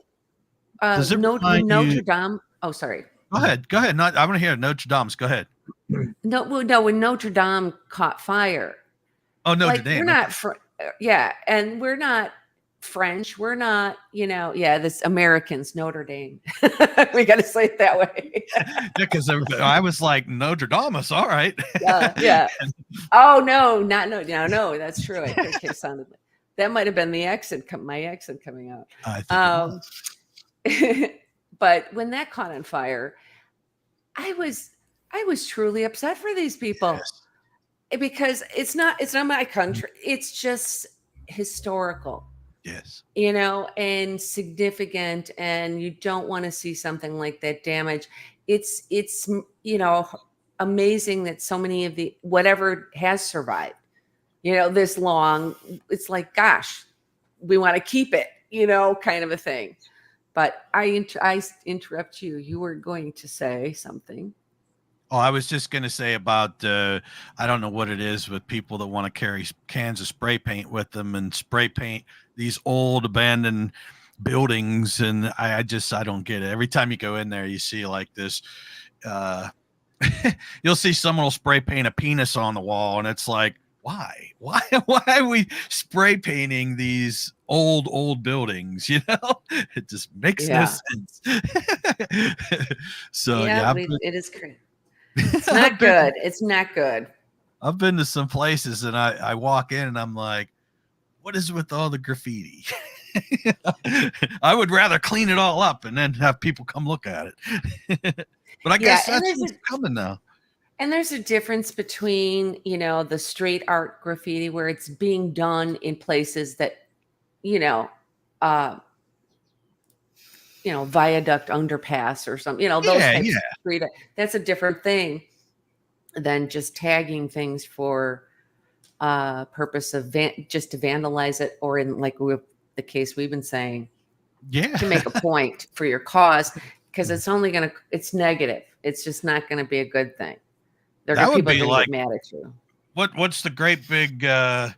of does it remind Notre you? Dame. Oh, sorry. Go ahead. Go ahead. Not, I want to hear Notre Dame's. Go ahead. No, when Notre Dame caught fire, Oh, Notre like we're Dame. Okay. not, yeah, and we're not French. We're not, yeah, this Americans, Notre Dame. We got to say it that way. Yeah, because I was like Notre Dame. All right. Yeah. Oh no, no. That's true. I think it sounded like that might have been the accent, my accent coming out. I think it was. But when that caught on fire, I was truly upset for these people, Yes. because it's not my country. It's just historical, Yes. and significant, and you don't want to see something like that damage. It's amazing that so many of the whatever has survived, this long. It's like, gosh, we want to keep it, kind of a thing. But I interrupt you. You were going to say something. Oh, I was just going to say about, I don't know what it is with people that want to carry cans of spray paint with them and spray paint these old abandoned buildings. And I don't get it. Every time you go in there, you see like this, you'll see someone will spray paint a penis on the wall. And it's like, why are we spray painting these old buildings? It just makes no sense. So yeah, yeah, it is crazy. It's not good. It's not good. I've been to some places and I walk in and I'm like, what is with all the graffiti? I would rather clean it all up and then have people come look at it. But I guess that's what's coming now. And there's a difference between, the street art graffiti where it's being done in places that, viaduct underpass or something, those types of street. That's a different thing than just tagging things for purpose of just to vandalize it, or in like the case we've been saying, to make a point for your cause, because it's negative. It's just not going to be a good thing. People are going to get mad at you. What's the great big the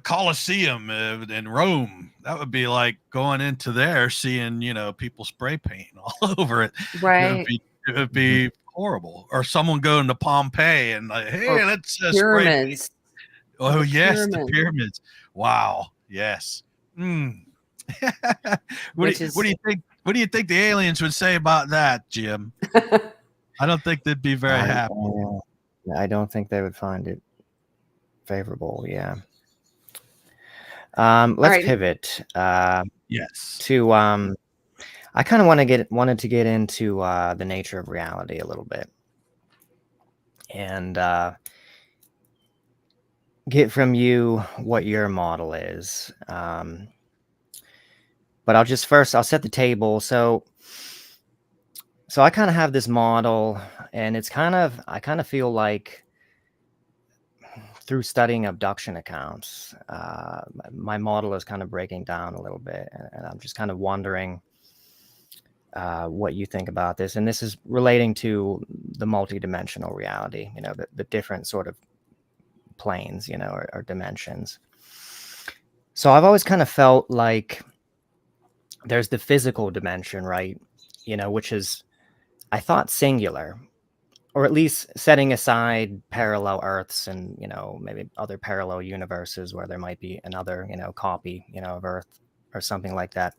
Colosseum in Rome? That would be like going into there, seeing people spray painting all over it. Right. It would be horrible. Or someone going to Pompeii and like, hey, let's spray paint. Oh yes, the pyramids. Wow. Yes. What do you think? What do you think the aliens would say about that, Jim? I don't think they'd be very happy. I don't think they would find it favorable. Yeah. Let's pivot. Yes. To I kind of wanted to get into the nature of reality a little bit, and get from you what your model is. but I'll set the table. So I kind of have this model, and I kind of feel like through studying abduction accounts, my model is kind of breaking down a little bit, and I'm just kind of wondering what you think about this. And this is relating to the multidimensional reality, the different sort of planes, or dimensions. So I've always kind of felt like there's the physical dimension, right? Which is, I thought, singular, or at least setting aside parallel Earths and, maybe other parallel universes where there might be another, copy, of Earth or something like that.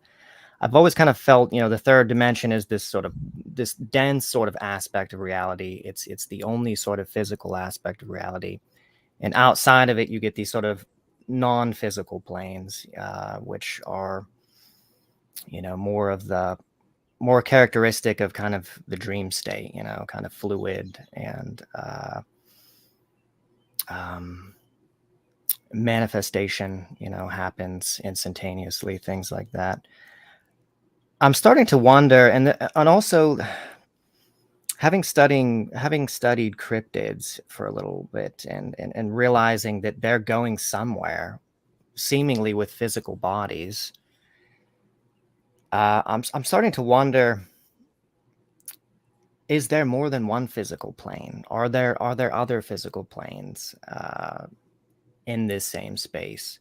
I've always kind of felt, the third dimension is this dense sort of aspect of reality. It's the only sort of physical aspect of reality. And outside of it, you get these sort of non-physical planes, which are, more characteristic of kind of the dream state, kind of fluid and manifestation, happens instantaneously, things like that. I'm starting to wonder, and also having studied cryptids for a little bit, and realizing that they're going somewhere, seemingly with physical bodies. I'm starting to wonder: is there more than one physical plane? Are there other physical planes in this same space?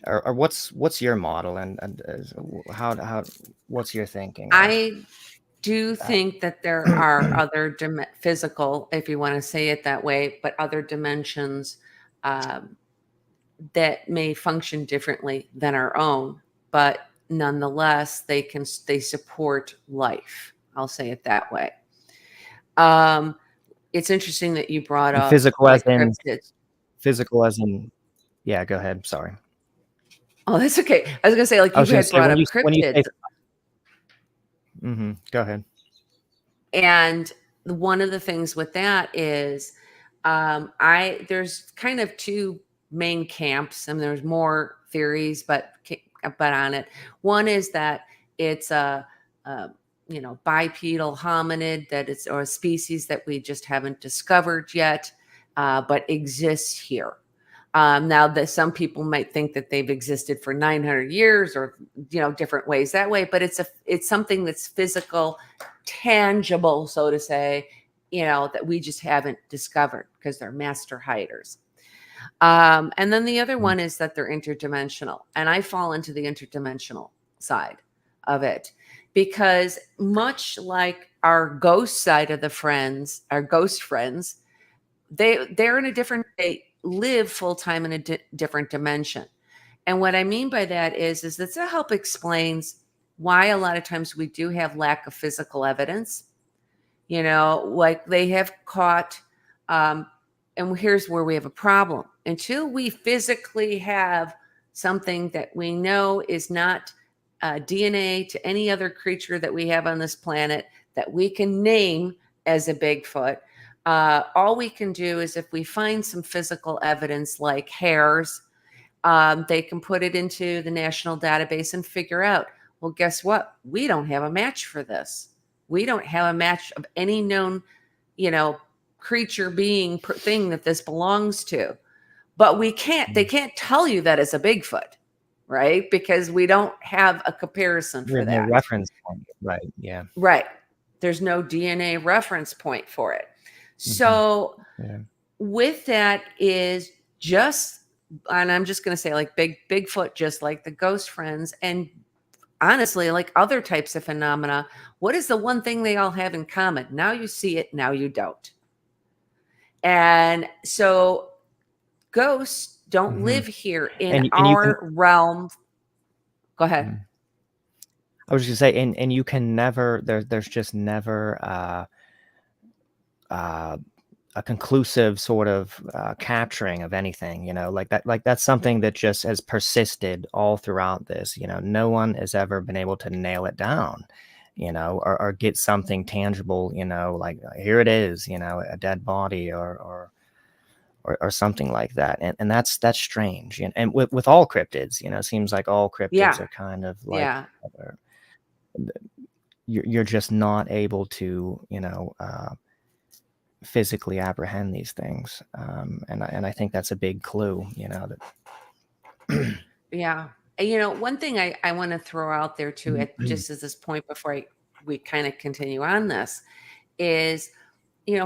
Or what's your model, and how what's your thinking? I do think that there are other physical, if you want to say it that way, but other dimensions that may function differently than our own, but nonetheless they support life. I'll say it that way. It's interesting that you brought up physical as in cryptids. Physical as in, yeah, go ahead. Sorry. Oh, that's okay. I was gonna say, like, you had brought up cryptids. Go ahead. And one of the things with that is, there's kind of two main camps, and there's more theories, but on it. One is that it's a bipedal hominid, or a species that we just haven't discovered yet, but exists here. Now that some people might think that they've existed for 900 years, or different ways that way, but it's something that's physical, tangible, so to say, that we just haven't discovered because they're master hiders. And then the other one is that they're interdimensional, and I fall into the interdimensional side of it, because much like our ghost side of our ghost friends, they're in a different state, live full-time in a different dimension. And what I mean by that is that help explains why a lot of times we do have lack of physical evidence. Like they have caught, and here's where we have a problem. Until we physically have something that we know is not DNA to any other creature that we have on this planet that we can name as a Bigfoot, all we can do is, if we find some physical evidence like hairs, they can put it into the national database and figure out, well, guess what? We don't have a match for this. We don't have a match of any known, creature, being, thing that this belongs to. But they can't tell you that it's a Bigfoot, right? Because we don't have a comparison for that. No reference point. Right. Yeah. Right. There's no DNA reference point for it. So with that is just, and I'm just going to say, like, Bigfoot, just like the ghost friends, and honestly, like other types of phenomena, what is the one thing they all have in common? Now you see it, now you don't. And so ghosts don't live here in our realm. Go ahead. I was just going to say, and you can never, there's just never a conclusive sort of capturing of anything, like that. Like that's something that just has persisted all throughout this. No one has ever been able to nail it down, or get something tangible, like here it is, a dead body, or or something like that. And that's strange. And with all cryptids, it seems like all cryptids are kind of like, Yeah. you're just not able to, physically apprehend these things. And I think that's a big clue, that Yeah. And, one thing I want to throw out there too, at just as this point before we kind of continue on this, is,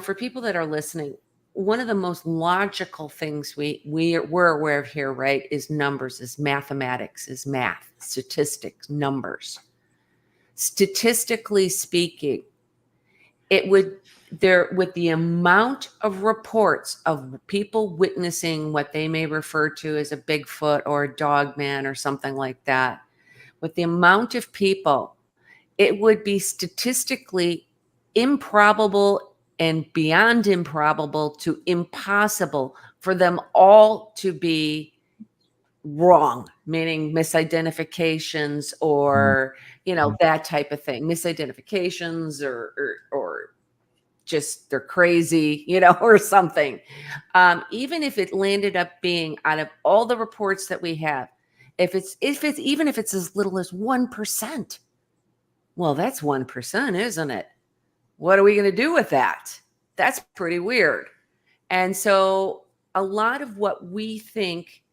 for people that are listening, one of the most logical things we're aware of here, right, is numbers, is mathematics, is math, statistics, numbers. Statistically speaking, it would with the amount of reports of people witnessing what they may refer to as a Bigfoot or a dog man or something like that, with the amount of people, it would be statistically improbable and beyond improbable to impossible for them all to be wrong, meaning misidentifications or, that type of thing, misidentifications or just they're crazy, or something. Even if it landed up being, out of all the reports that we have, if it's even if it's as little as 1%, well, that's 1%, isn't it? What are we going to do with that? That's pretty weird. And so a lot of what we think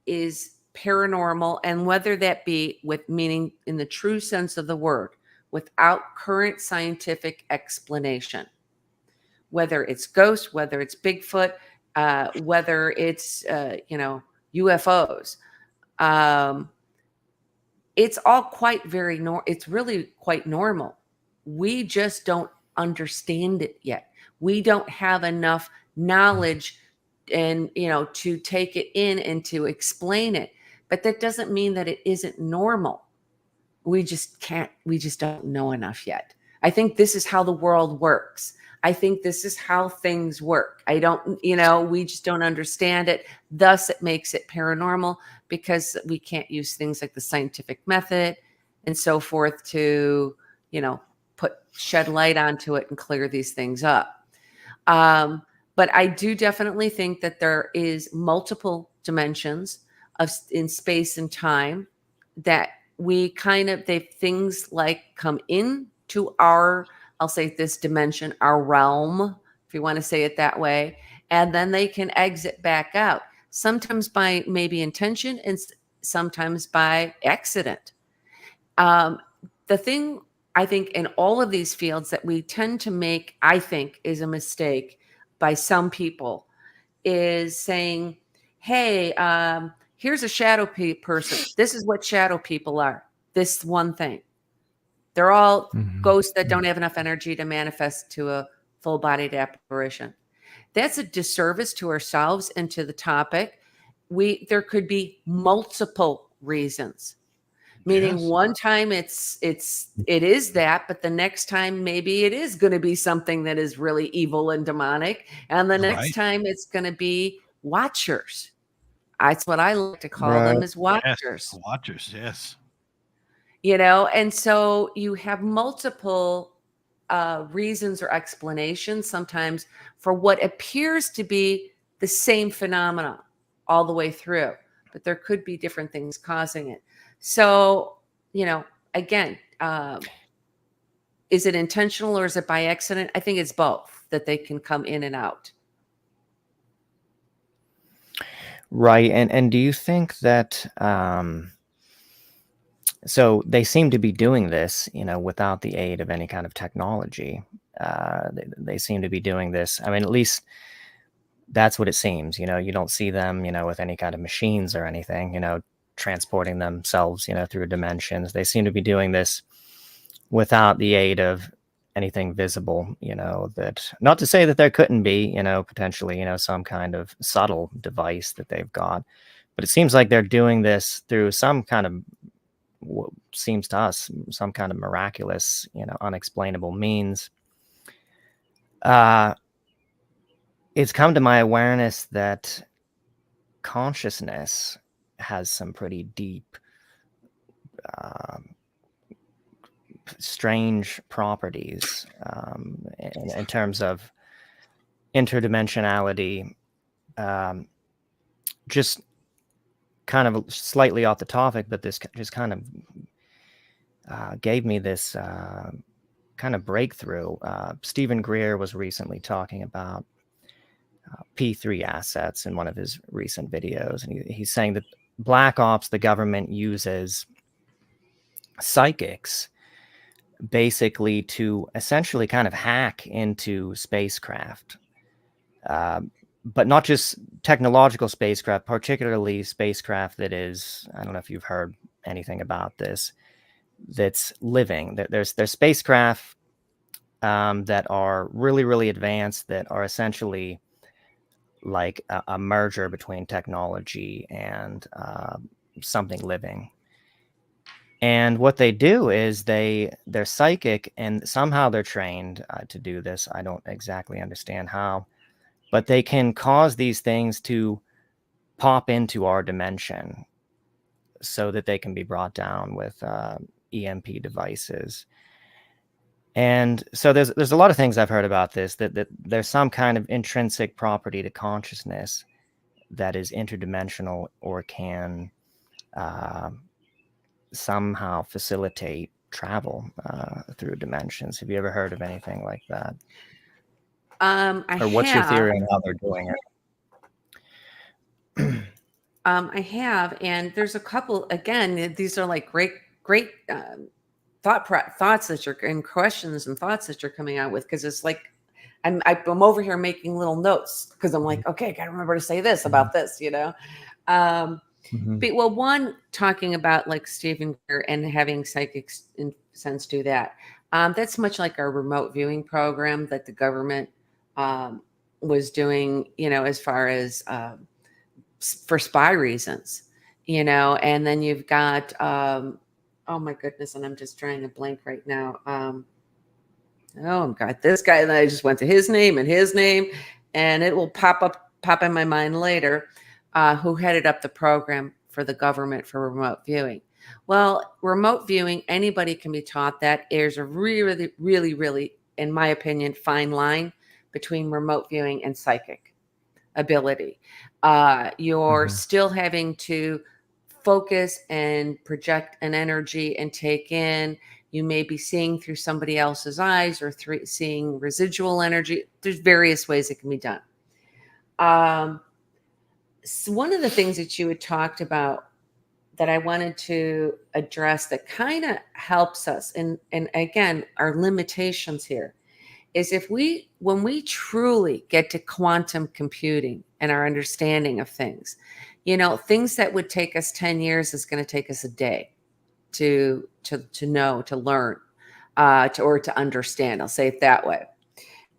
is paranormal, and whether that be with meaning in the true sense of the word, without current scientific explanation, whether it's ghosts, whether it's Bigfoot, whether it's, UFOs, it's all quite very it's really quite normal. We just don't understand it yet. We don't have enough knowledge and, to take it in and to explain it. But that doesn't mean that it isn't normal. We just don't know enough yet. I think this is how the world works. I think this is how things work. We just don't understand it. Thus, it makes it paranormal, because we can't use things like the scientific method and so forth to, shed light onto it and clear these things up. But I do definitely think that there is multiple dimensions in space and time that things like come into our, I'll say this dimension, our realm, if you want to say it that way, and then they can exit back out, sometimes by maybe intention and sometimes by accident. The thing I think in all of these fields that we tend to make, I think, is a mistake by some people, is saying, hey, here's a shadow person. This is what shadow people are. This one thing. They're all ghosts that don't have enough energy to manifest to a full-bodied apparition. That's a disservice to ourselves and to the topic. There could be multiple reasons. Meaning, Yes. one time it is that, but the next time maybe it is going to be something that is really evil and demonic, and the next Right. time it's going to be watchers. That's what I like to call Right. them, as watchers. Yes. Watchers. Yes. And so you have multiple reasons or explanations sometimes for what appears to be the same phenomena all the way through, but there could be different things causing it. So, again, is it intentional or is it by accident? I think it's both, that they can come in and out. Right. And do you think that, so they seem to be doing this, without the aid of any kind of technology. They seem to be doing this. I mean, at least that's what it seems. You don't see them, with any kind of machines or anything, transporting themselves, through dimensions. They seem to be doing this without the aid of anything visible, that, not to say that there couldn't be, potentially, some kind of subtle device that they've got, but it seems like they're doing this through some kind of, what seems to us, some kind of miraculous, unexplainable means. It's come to my awareness that consciousness has some pretty deep, strange properties, in terms of interdimensionality, just kind of slightly off the topic, but this just kind of gave me this kind of breakthrough. Stephen Greer was recently talking about P3 assets in one of his recent videos, and he's saying that Black Ops, the government uses psychics basically to essentially kind of hack into spacecraft, but not just technological spacecraft, particularly spacecraft that is, I don't know if you've heard anything about this, that's living. There's spacecraft that are really, really advanced, that are essentially like a merger between technology and something living. And what they do is they're psychic, and somehow they're trained to do this. I don't exactly understand how, but they can cause these things to pop into our dimension so that they can be brought down with EMP devices. And so there's a lot of things I've heard about this, that there's some kind of intrinsic property to consciousness that is interdimensional or can somehow facilitate travel through dimensions. Have you ever heard of anything like that? Or what's your theory on how they're doing it? I have, and there's a couple. Again, these are like great thoughts that you're, and questions and thoughts that you're coming out with, because it's like I'm over here making little notes, because I'm like, okay, I gotta remember to say this about this, you know. But, well, one, talking about like Stephen Greer and having psychics in a sense do that. That's much like our remote viewing program that the government was doing, you know, as far as for spy reasons, you know. And then you've got, oh my goodness, and I'm just trying to blank right now. Oh, I've got this guy, and I just went to his name, and it will pop in my mind later. Who headed up the program for the government for remote viewing. Well, remote viewing, anybody can be taught that. There's a really, really, really, in my opinion, fine line between remote viewing and psychic ability. You're still having to focus and project an energy and take in. You may be seeing through somebody else's eyes, or seeing residual energy. There's various ways it can be done. So one of the things that you had talked about that I wanted to address that kind of helps us, and again, our limitations here, is when we truly get to quantum computing and our understanding of things, you know, things that would take us 10 years is going to take us a day to know, to learn, or to understand. I'll say it that way.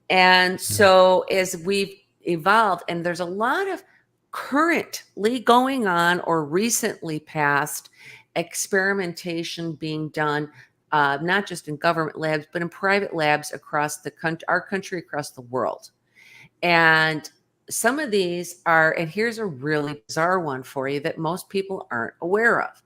And so as we've evolved, and there's a lot of currently going on or recently past experimentation being done, not just in government labs, but in private labs across our country, across the world. And some of these are, and here's a really bizarre one for you that most people aren't aware of.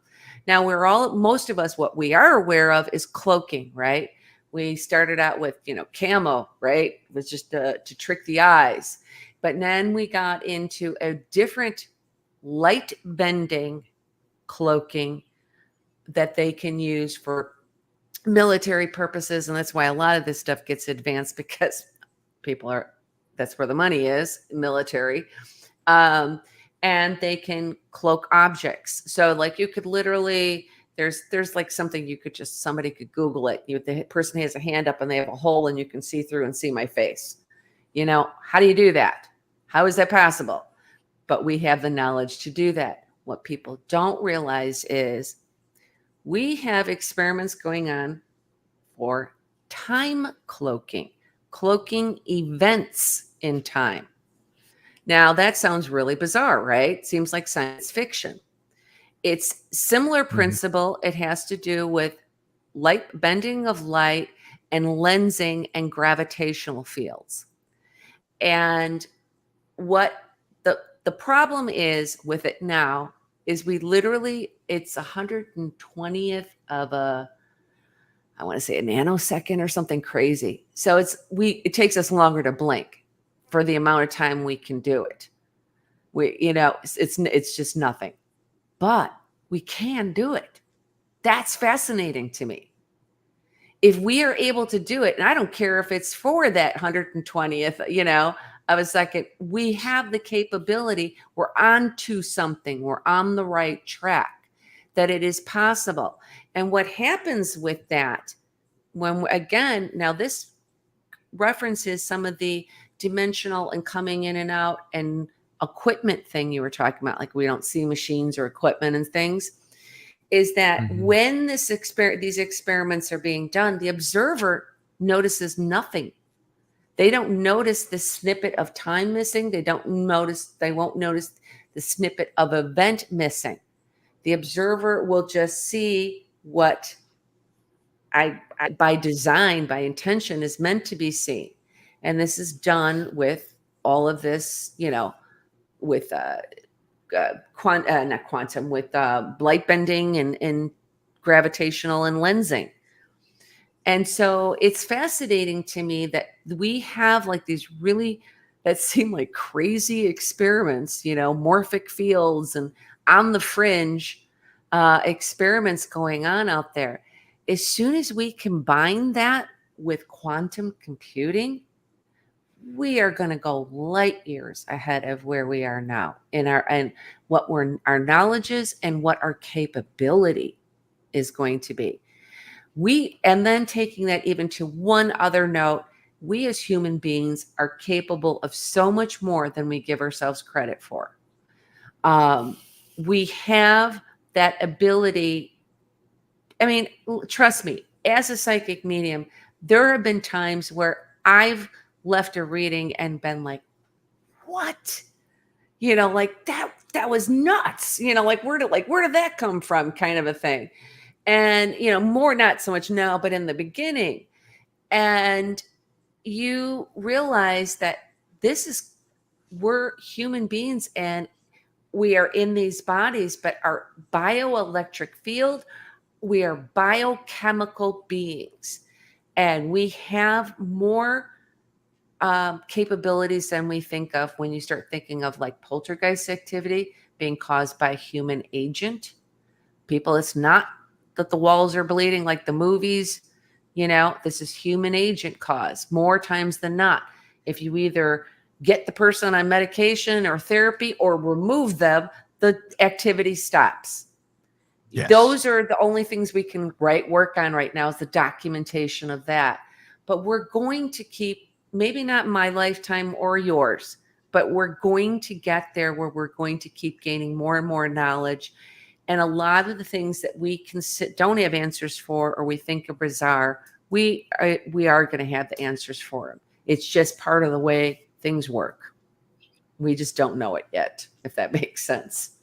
Now, most of us, what we are aware of is cloaking, right? We started out with, you know, camo, right? It was just to trick the eyes. But then we got into a different light bending cloaking that they can use for military purposes. And that's why a lot of this stuff gets advanced, because that's where the money is, military. And they can cloak objects. So like you could literally, there's like something somebody could Google it. The person has a hand up and they have a hole and you can see through and see my face. You know, how do you do that? How is that possible? But we have the knowledge to do that. What people don't realize is we have experiments going on for time cloaking events in time. Now, that sounds really bizarre, right? Seems like science fiction. It's similar principle. It has to do with bending of light and lensing and gravitational fields. And what the problem is with it now is it's 120th of I want to say a nanosecond or something crazy. So it takes us longer to blink for the amount of time we can do it. It's just nothing. But we can do it. That's fascinating to me. If we are able to do it, and I don't care if it's for that 120th, of a second, we have the capability. We're on to something. We're on the right track, that it is possible. And what happens with that, now this references some of the dimensional and coming in and out and equipment thing you were talking about, like we don't see machines or equipment and things, is that when these experiments are being done, the observer notices nothing. They don't notice the snippet of time missing. They won't notice the snippet of event missing. The observer will just see what I by design, by intention, is meant to be seen. And this is done with all of this, with not quantum, with light bending and gravitational and lensing. And so it's fascinating to me that we have like these really, that seem like crazy experiments, morphic fields and on the fringe experiments going on out there. As soon as we combine that with quantum computing, we are going to go light years ahead of where we are now and what our knowledge is and what our capability is going to be. And then taking that even to one other note, we as human beings are capable of so much more than we give ourselves credit for. We have that ability. I mean, trust me, as a psychic medium, there have been times where I've left a reading and been like, what? Like that was nuts. Like where did that come from, kind of a thing. And, more, not so much now, but in the beginning. And you realize that we're human beings and we are in these bodies, but our bioelectric field, we are biochemical beings. And we have more capabilities than we think of when you start thinking of like poltergeist activity being caused by a human agent. People, it's not that the walls are bleeding like the movies. This is human agent caused more times than not. If you either get the person on medication or therapy or remove them, the activity stops. Yes. Those are the only things we can work on right now, is the documentation of that. But we're going to keep, maybe not in my lifetime or yours, but we're going to get there where we're going to keep gaining more and more knowledge. And a lot of the things that we don't have answers for, or we think are bizarre, we are going to have the answers for them. It's just part of the way things work. We just don't know it yet, if that makes sense.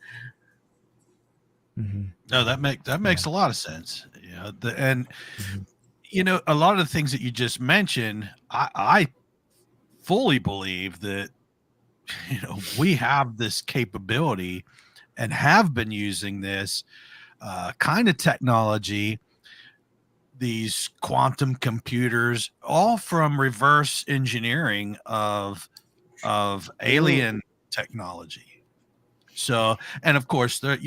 Mm-hmm. No, that makes a lot of sense. A lot of the things that you just mentioned, I fully believe that we have this capability and have been using this kind of technology, these quantum computers, all from reverse engineering of alien technology. So, and of course, they're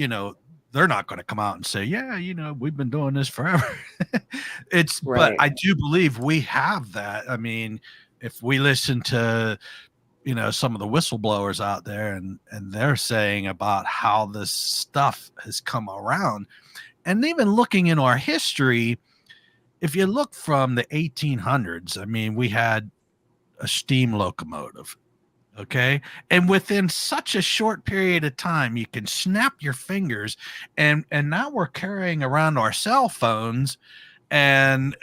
not going to come out and say, yeah, we've been doing this forever. But I do believe we have that. I mean, if we listen to some of the whistleblowers out there and they're saying about how this stuff has come around, and even looking in our history, if you look from the 1800s, I mean, we had a steam locomotive. Okay. And within such a short period of time, you can snap your fingers and now we're carrying around our cell phones and,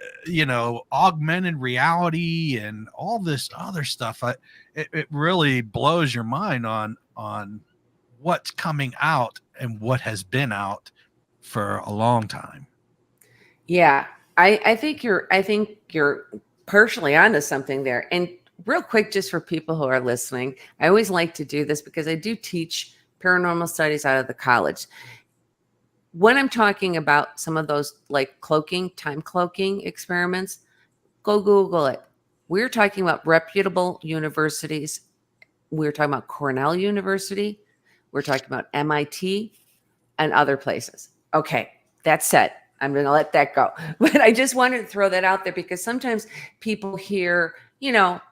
augmented reality and all this other stuff. It really blows your mind on what's coming out and what has been out for a long time. Yeah. I think you're partially onto something there. And real quick, just for people who are listening, I always like to do this because I do teach paranormal studies out of the college. When I'm talking about some of those like time cloaking experiments, go Google it. We're talking about reputable universities. We're talking about Cornell University, We're talking about MIT and other places. Okay, that said, I'm going to let that go. But I just wanted to throw that out there because sometimes people hear,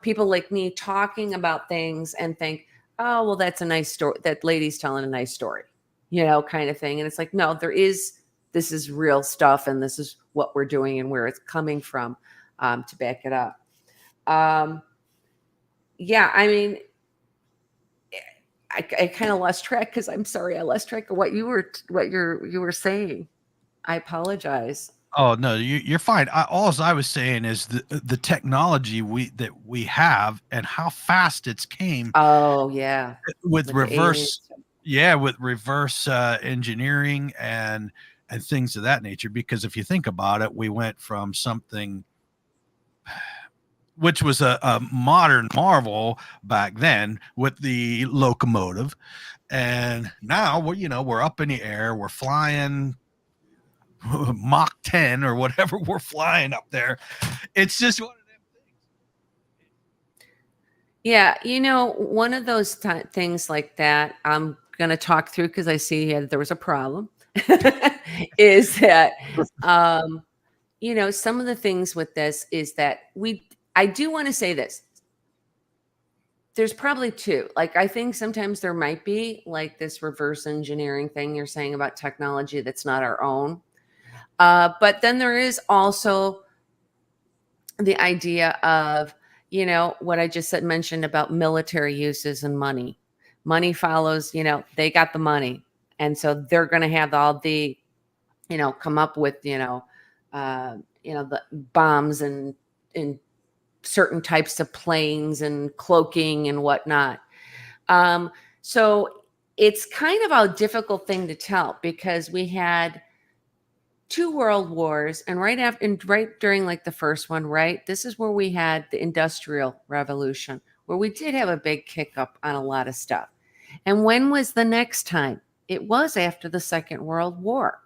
people like me talking about things and think, oh, well, that's a nice story. That lady's telling a nice story, kind of thing. And it's like, no, this is real stuff. And this is what we're doing and where it's coming from to back it up. Yeah, I mean, I kind of lost track because I'm sorry, I lost track of what you were saying. I apologize. Oh no, you're fine. All I was saying is the technology that we have and how fast it's came. Oh yeah, with reverse, with reverse engineering and things of that nature. Because if you think about it, we went from something which was a modern marvel back then with the locomotive, and now we're up in the air, we're flying Mach 10 or whatever we're flying up there. It's just one of them things. Yeah, one of those things like that I'm going to talk through because I see there was a problem is that some of the things with this is that I do want to say this. There's probably two. Like, I think sometimes there might be like this reverse engineering thing you're saying about technology that's not our own. But then there is also the idea of, what I just mentioned about military uses and money. Money follows, they got the money. And so they're going to have all the, come up with, the bombs and certain types of planes and cloaking and whatnot. So it's kind of a difficult thing to tell because we had 2 world wars and right during like the first one, right? This is where we had the Industrial Revolution, where we did have a big kick up on a lot of stuff. And when was the next time? It was after the Second World War.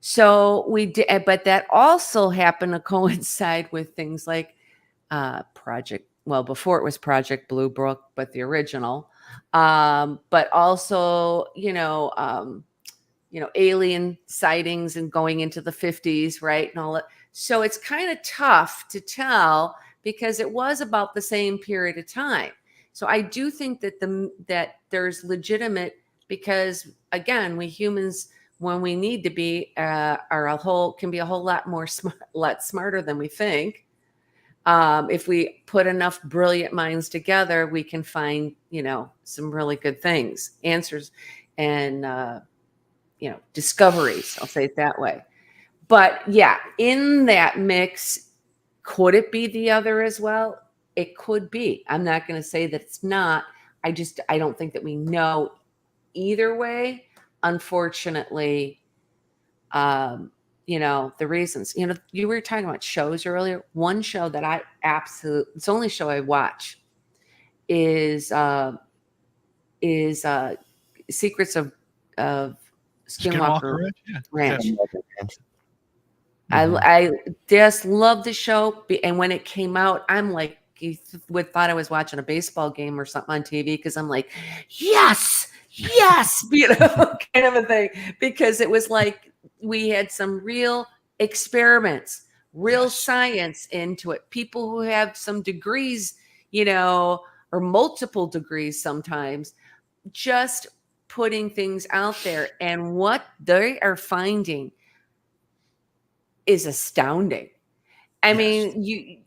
So we did, but that also happened to coincide with things like before it was Project Blue Book, but the original, but also, alien sightings and going into the 50s, right? And all that. So it's kind of tough to tell because it was about the same period of time. So I do think that that there's legitimate, because again, we humans, when we need to be, can be a whole lot more lot smarter than we think. If we put enough brilliant minds together, we can find, some really good things, answers, and discoveries. I'll say it that way. But yeah, in that mix, could it be the other as well? It could be. I'm not going to say that it's not. I don't think that we know either way. Unfortunately, the reasons. You were talking about shows earlier. One show that it's the only show I watch is Secrets of Skinwalker Ranch. Yeah. I just love the show, and when it came out, I'm like, you thought I was watching a baseball game or something on TV because I'm like, yes, kind of a thing, because it was like we had some real experiments, real science into it. People who have some degrees, or multiple degrees sometimes, just putting things out there, and what they are finding is astounding. I mean,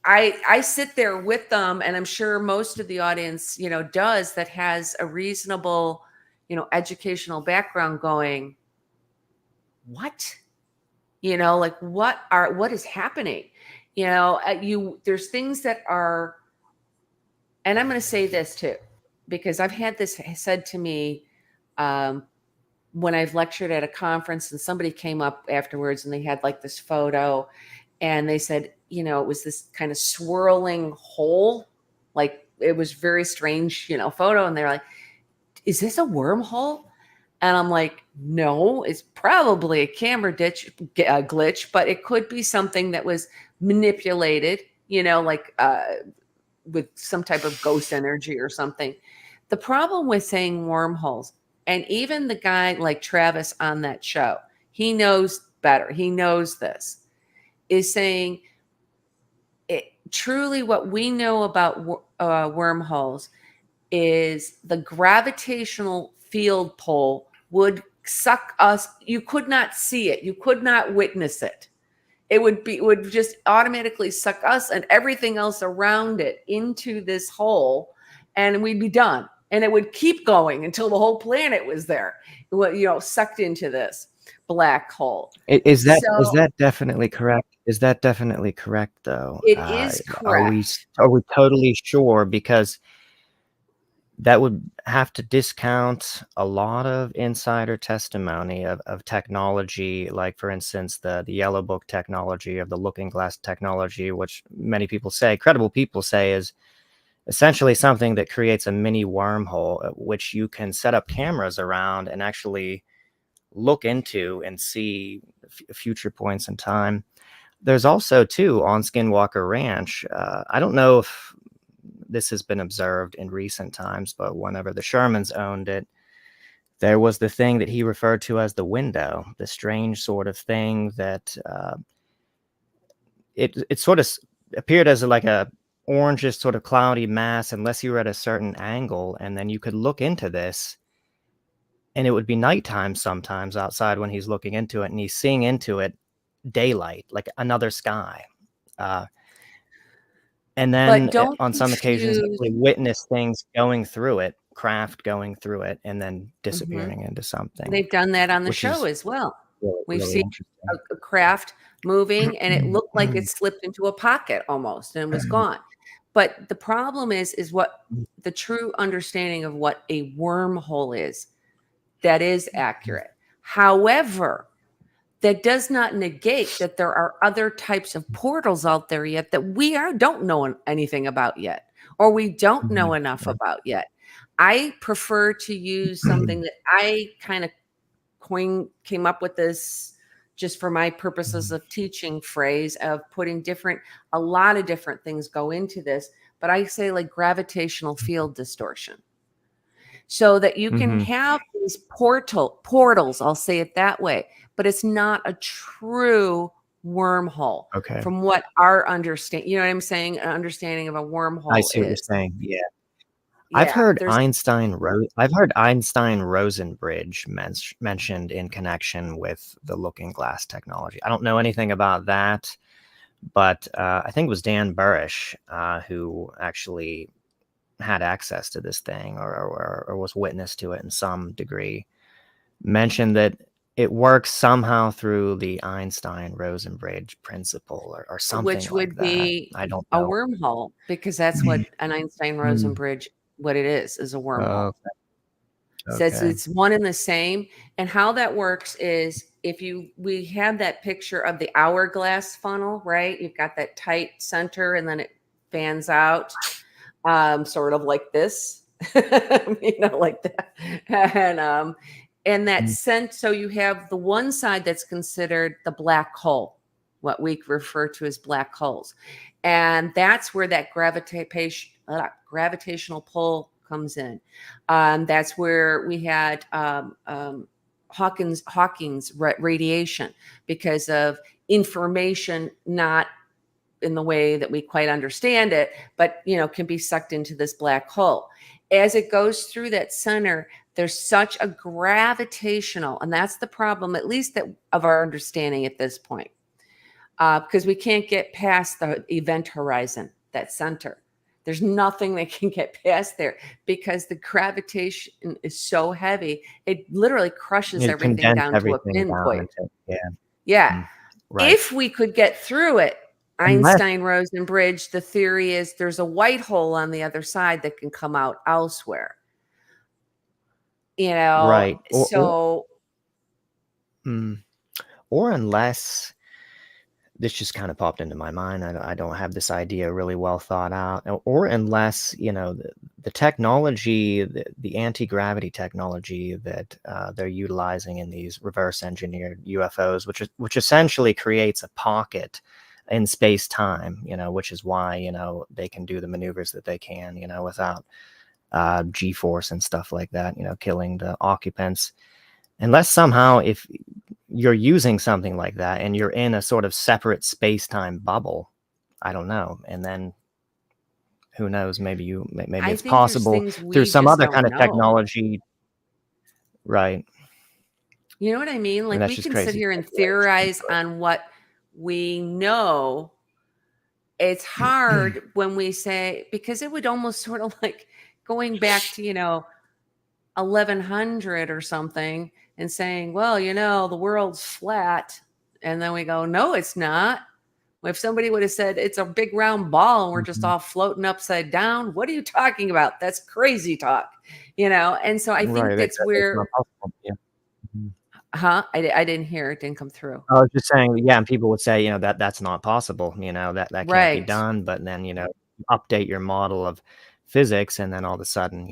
I sit there with them, and I'm sure most of the audience, does, that has a reasonable, educational background, going, what? Like what is happening? There's things that are, and I'm going to say this too, because I've had this said to me when I've lectured at a conference, and somebody came up afterwards and they had like this photo, and they said, it was this kind of swirling hole. Like, it was very strange, photo. And they're like, is this a wormhole? And I'm like, no, it's probably a camera glitch, but it could be something that was manipulated, like with some type of ghost energy or something. The problem with saying wormholes, and even the guy like Travis on that show, he knows better. He knows this, is saying it, truly what we know about wormholes is the gravitational field pull would suck us. You could not see it. You could not witness it. It would just automatically suck us and everything else around it into this hole, and we'd be done. And it would keep going until the whole planet was there, sucked into this black hole. Is that definitely correct? Is that definitely correct, though? It is correct. Are we totally sure? Because that would have to discount a lot of insider testimony of technology, like, for instance, the yellow book technology, of the looking glass technology, which many people say, credible people say, is essentially something that creates a mini wormhole, which you can set up cameras around and actually look into and see future points in time. There's also, too, on Skinwalker Ranch, I don't know if this has been observed in recent times, but whenever the Shermans owned it, there was the thing that he referred to as the window, the strange sort of thing that it sort of appeared as like a orangish sort of cloudy mass, unless you were at a certain angle, and then you could look into this, and it would be nighttime sometimes outside when he's looking into it, and he's seeing into it daylight, like another sky. And then on some occasions, we witness things going through it, craft going through it, and then disappearing into something. They've done that on the show as well. We've seen a craft moving, and it looked like it slipped into a pocket almost, and was gone. But the problem is what the true understanding of what a wormhole is. That is accurate. However, that does not negate that there are other types of portals out there yet that we don't know anything about yet, or we don't know enough about yet. I prefer to use something that I kind of came up with this just for my purposes of teaching phrase of putting a lot of different things go into this, but I say like gravitational field distortion. So that you can have these portals, I'll say it that way, but it's not a true wormhole. Okay. From what our understanding, you know what I'm saying? An understanding of a wormhole. I see what you're saying. Yeah. I've heard Einstein-Rosen bridge mentioned in connection with the looking glass technology. I don't know anything about that, but I think it was Dan Burrish who actually had access to this thing or was witness to it in some degree, mentioned that it works somehow through the Einstein-Rosen bridge principle or something, which would like be that. I don't know. A wormhole, because that's what an Einstein-Rosen bridge, what it is a wormhole. So it's one and the same. And how that works is we have that picture of the hourglass funnel, right? You've got that tight center and then it fans out. Sort of like this, like that. And that sense, so you have the one side that's considered the black hole, what we refer to as black holes. And that's where that gravitational pull comes in. That's where we had Hawking's radiation, because of information not in the way that we quite understand it, but can be sucked into this black hole. As it goes through that center, there's such a gravitational, and that's the problem, at least of our understanding at this point, because we can't get past the event horizon, that center. There's nothing that can get past there because the gravitation is so heavy, it literally crushes everything down to a pinpoint. Right. If we could get through it, Einstein-Rosen bridge, the theory is there's a white hole on the other side that can come out elsewhere. Right. Or unless, this just kind of popped into my mind, I don't have this idea really well thought out, or unless, the technology, the anti-gravity technology that they're utilizing in these reverse engineered UFOs, which essentially creates a pocket in space time, which is why, they can do the maneuvers that they can, without G-force and stuff like that, killing the occupants. Unless somehow, if you're using something like that and you're in a sort of separate space-time bubble, I don't know. And then who knows, maybe I it's think there's possible things through we some just other don't kind of know. technology. Right. You know what I mean? And Like that's we just can sit crazy here and speculation. theorize on what we know. It's hard when we say, because it would almost sort of like going back to, 1100 or something and saying, well, the world's flat. And then we go, no, it's not. If somebody would have said it's a big round ball and we're just Mhm. all floating upside down, what are you talking about? That's crazy talk, And so I think Right, that's it's not where, possible. Yeah. Mhm. I didn't hear it, didn't come through. I was just saying, yeah, and people would say, that's not possible, that can't be Right. done. But then, update your model of physics, and then all of a sudden,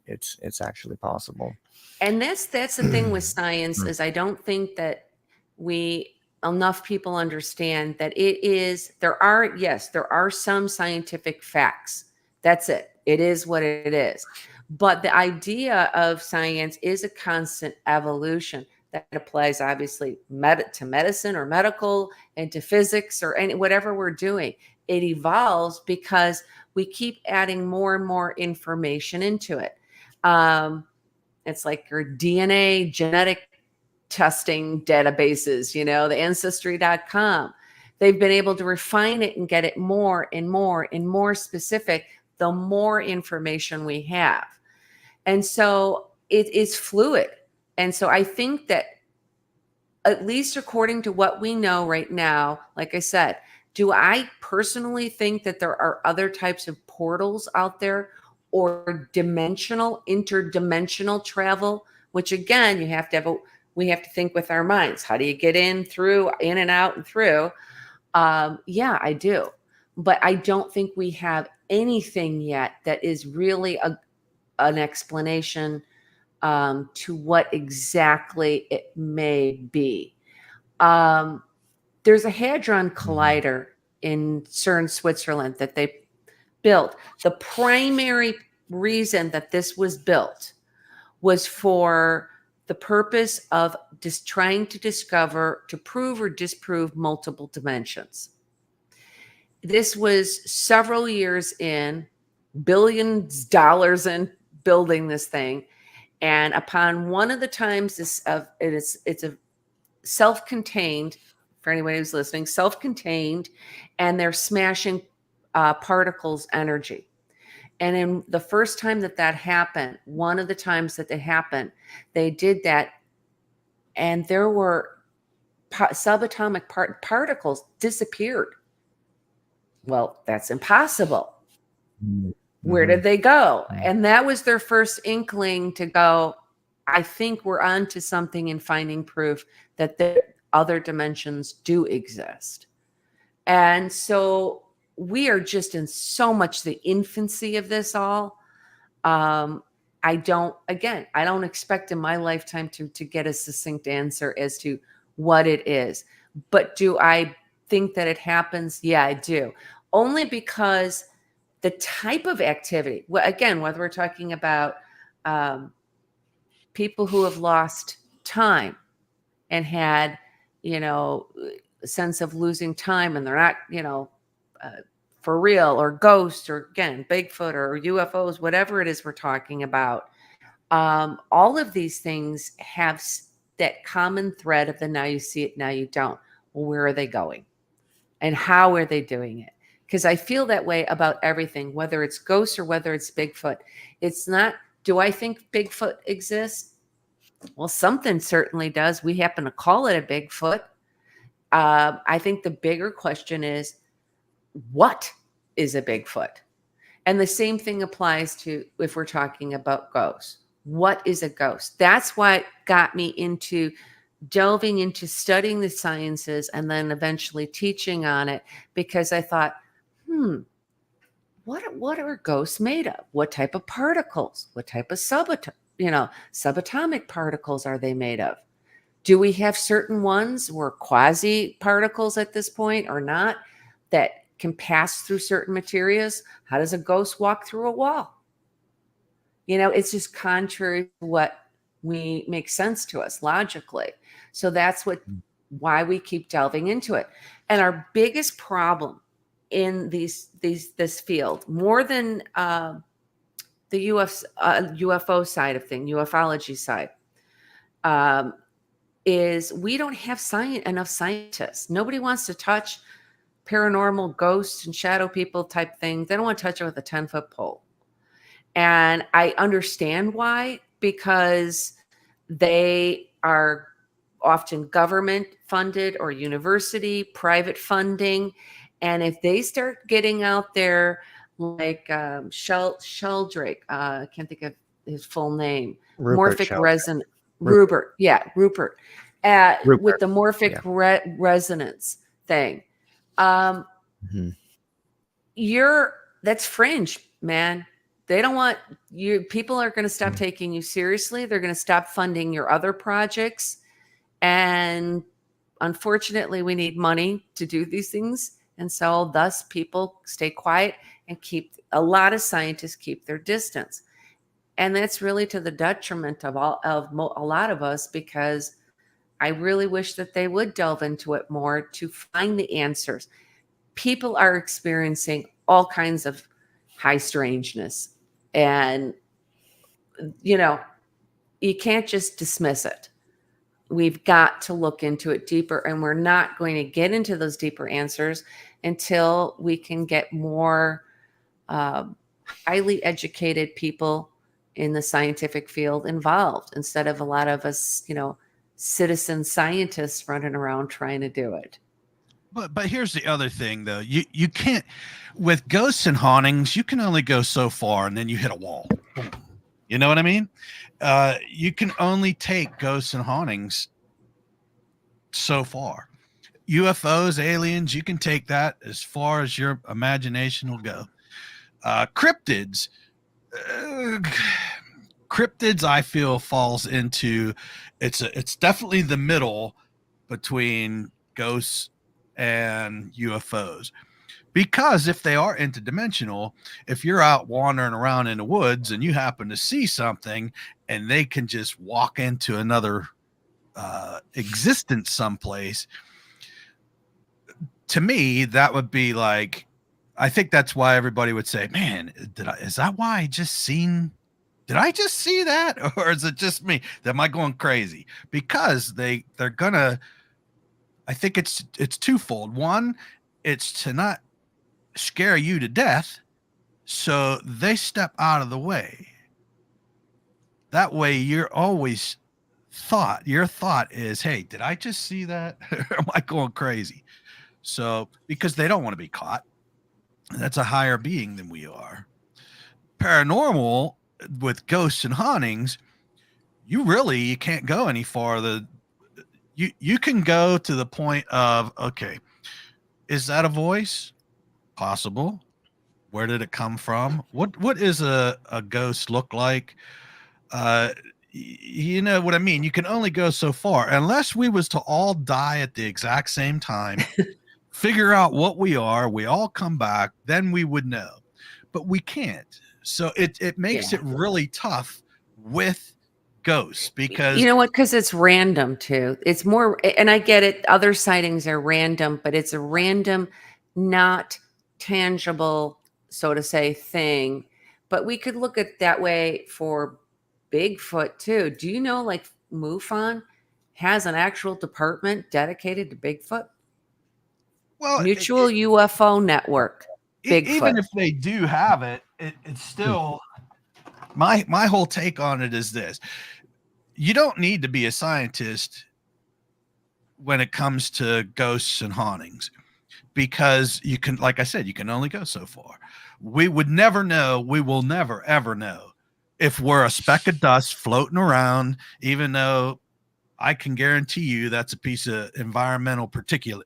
it's actually possible. And that's the thing with science Mm. is I don't think that we enough people understand that there are some scientific facts. That's it. It is what it is. But the idea of science is a constant evolution that applies obviously to medicine or medical and to physics or whatever we're doing. It evolves because we keep adding more and more information into it. It's like your DNA genetic testing databases, the ancestry.com. They've been able to refine it and get it more and more and more specific the more information we have. And so it is fluid. And so I think that, at least according to what we know right now, like I said, do I personally think that there are other types of portals out there or interdimensional travel, which again, we have to think with our minds. How do you get in and out and through? Yeah, I do. But I don't think we have anything yet that is really an explanation to what exactly it may be. Um, there's a Hadron Mhm. Collider in CERN, Switzerland that they built. The primary reason that this was built was for the purpose of just trying to prove or disprove multiple dimensions. This was several years in, billions of dollars in building this thing. And upon one of the times it's a self-contained, for anybody who's listening, self-contained, and they're smashing particles energy. And in the first time that happened, one of the times that it happened, they did that, and there were subatomic particles disappeared. Well, that's impossible. Mhm. Where did they go? Mhm. And that was their first inkling to go, I think we're onto something in finding proof that the other dimensions do exist. And so we are just in so much the infancy of this all. Um, I don't expect in my lifetime to get a succinct answer as to what it is. But do I think that it happens? Yeah, I do. Only because the type of activity, again, whether we're talking about um, people who have lost time and had, a sense of losing time and they're not, uh, for real, or ghosts, or again, Bigfoot or UFOs, whatever it is we're talking about. All of these things have that common thread of the now you see it, now you don't. Well, where are they going? And how are they doing it? Because I feel that way about everything, whether it's ghosts or whether it's Bigfoot. It's not, do I think Bigfoot exists? Well, something certainly does. We happen to call it a Bigfoot. I think the bigger question is, what is a Bigfoot? And the same thing applies to if we're talking about ghosts. What is a ghost? That's what got me into delving into studying the sciences and then eventually teaching on it, because I thought, what are ghosts made of? What type of particles? What type of subatomic particles are they made of? Do we have certain ones or quasi particles at this point or not that can pass through certain materials? How does a ghost walk through a wall? It's just contrary to what we make sense to us logically. So that's why we keep delving into it. And our biggest problem in this field, more than the UFO side of thing, ufology side, is we don't have enough scientists. Nobody wants to touch paranormal ghosts and shadow people type thing. They don't want to touch it with a 10-foot pole. And I understand why, because they are often government funded or university, private funding. And if they start getting out there like Sheldrake, I can't think of his full name, Rupert morphic Sheldrake. resonance, Rupert. With the morphic resonance thing. That's fringe, man. They don't want you. People are going to stop taking you seriously. They're going to stop funding your other projects. And unfortunately, we need money to do these things. And so thus people stay quiet and a lot of scientists keep their distance. And that's really to the detriment of a lot of us, because I really wish that they would delve into it more to find the answers. People are experiencing all kinds of high strangeness, and you can't just dismiss it. We've got to look into it deeper, and we're not going to get into those deeper answers until we can get more highly educated people in the scientific field involved, instead of a lot of us, citizen scientists running around trying to do it. But here's the other thing, though. You can't, with ghosts and hauntings, you can only go so far, and then you hit a wall. You know what I mean? You can only take ghosts and hauntings so far. UFOs, aliens, you can take that as far as your imagination will go. Cryptids, I feel falls into, it's definitely the middle between ghosts and UFOs, because if they are interdimensional, if you're out wandering around in the woods and you happen to see something and they can just walk into another existence someplace, to me that would be like, I think that's why everybody would say, man, did I just see that, or is it just me? Am I going crazy? Because they're gonna, I think it's twofold. One, it's to not scare you to death, so they step out of the way. That way you're always your thought is, hey, did I just see that? Am I going crazy? So, because they don't want to be caught. That's a higher being than we are. Paranormal, with ghosts and hauntings, you can't go any farther. You can go to the point of, okay, is that a voice? Possible. Where did it come from? What is a ghost look like? You know what I mean? You can only go so far, unless we was to all die at the exact same time, figure out what we are, we all come back, then we would know. But we can't. So it makes it really tough with ghosts, because because it's random too. It's more, and I get it, other sightings are random, but it's a random, not tangible, so to say, thing. But we could look at it that way for Bigfoot too. Do you know, like, MUFON has an actual department dedicated to Bigfoot? well, Mutual UFO Network. Bigfoot. Even if they do have it, it's still, my whole take on it is this: you don't need to be a scientist when it comes to ghosts and hauntings, because you can, like I said, you can only go so far. We would never know. We will never, ever know if we're a speck of dust floating around, even though I can guarantee you that's a piece of environmental particulate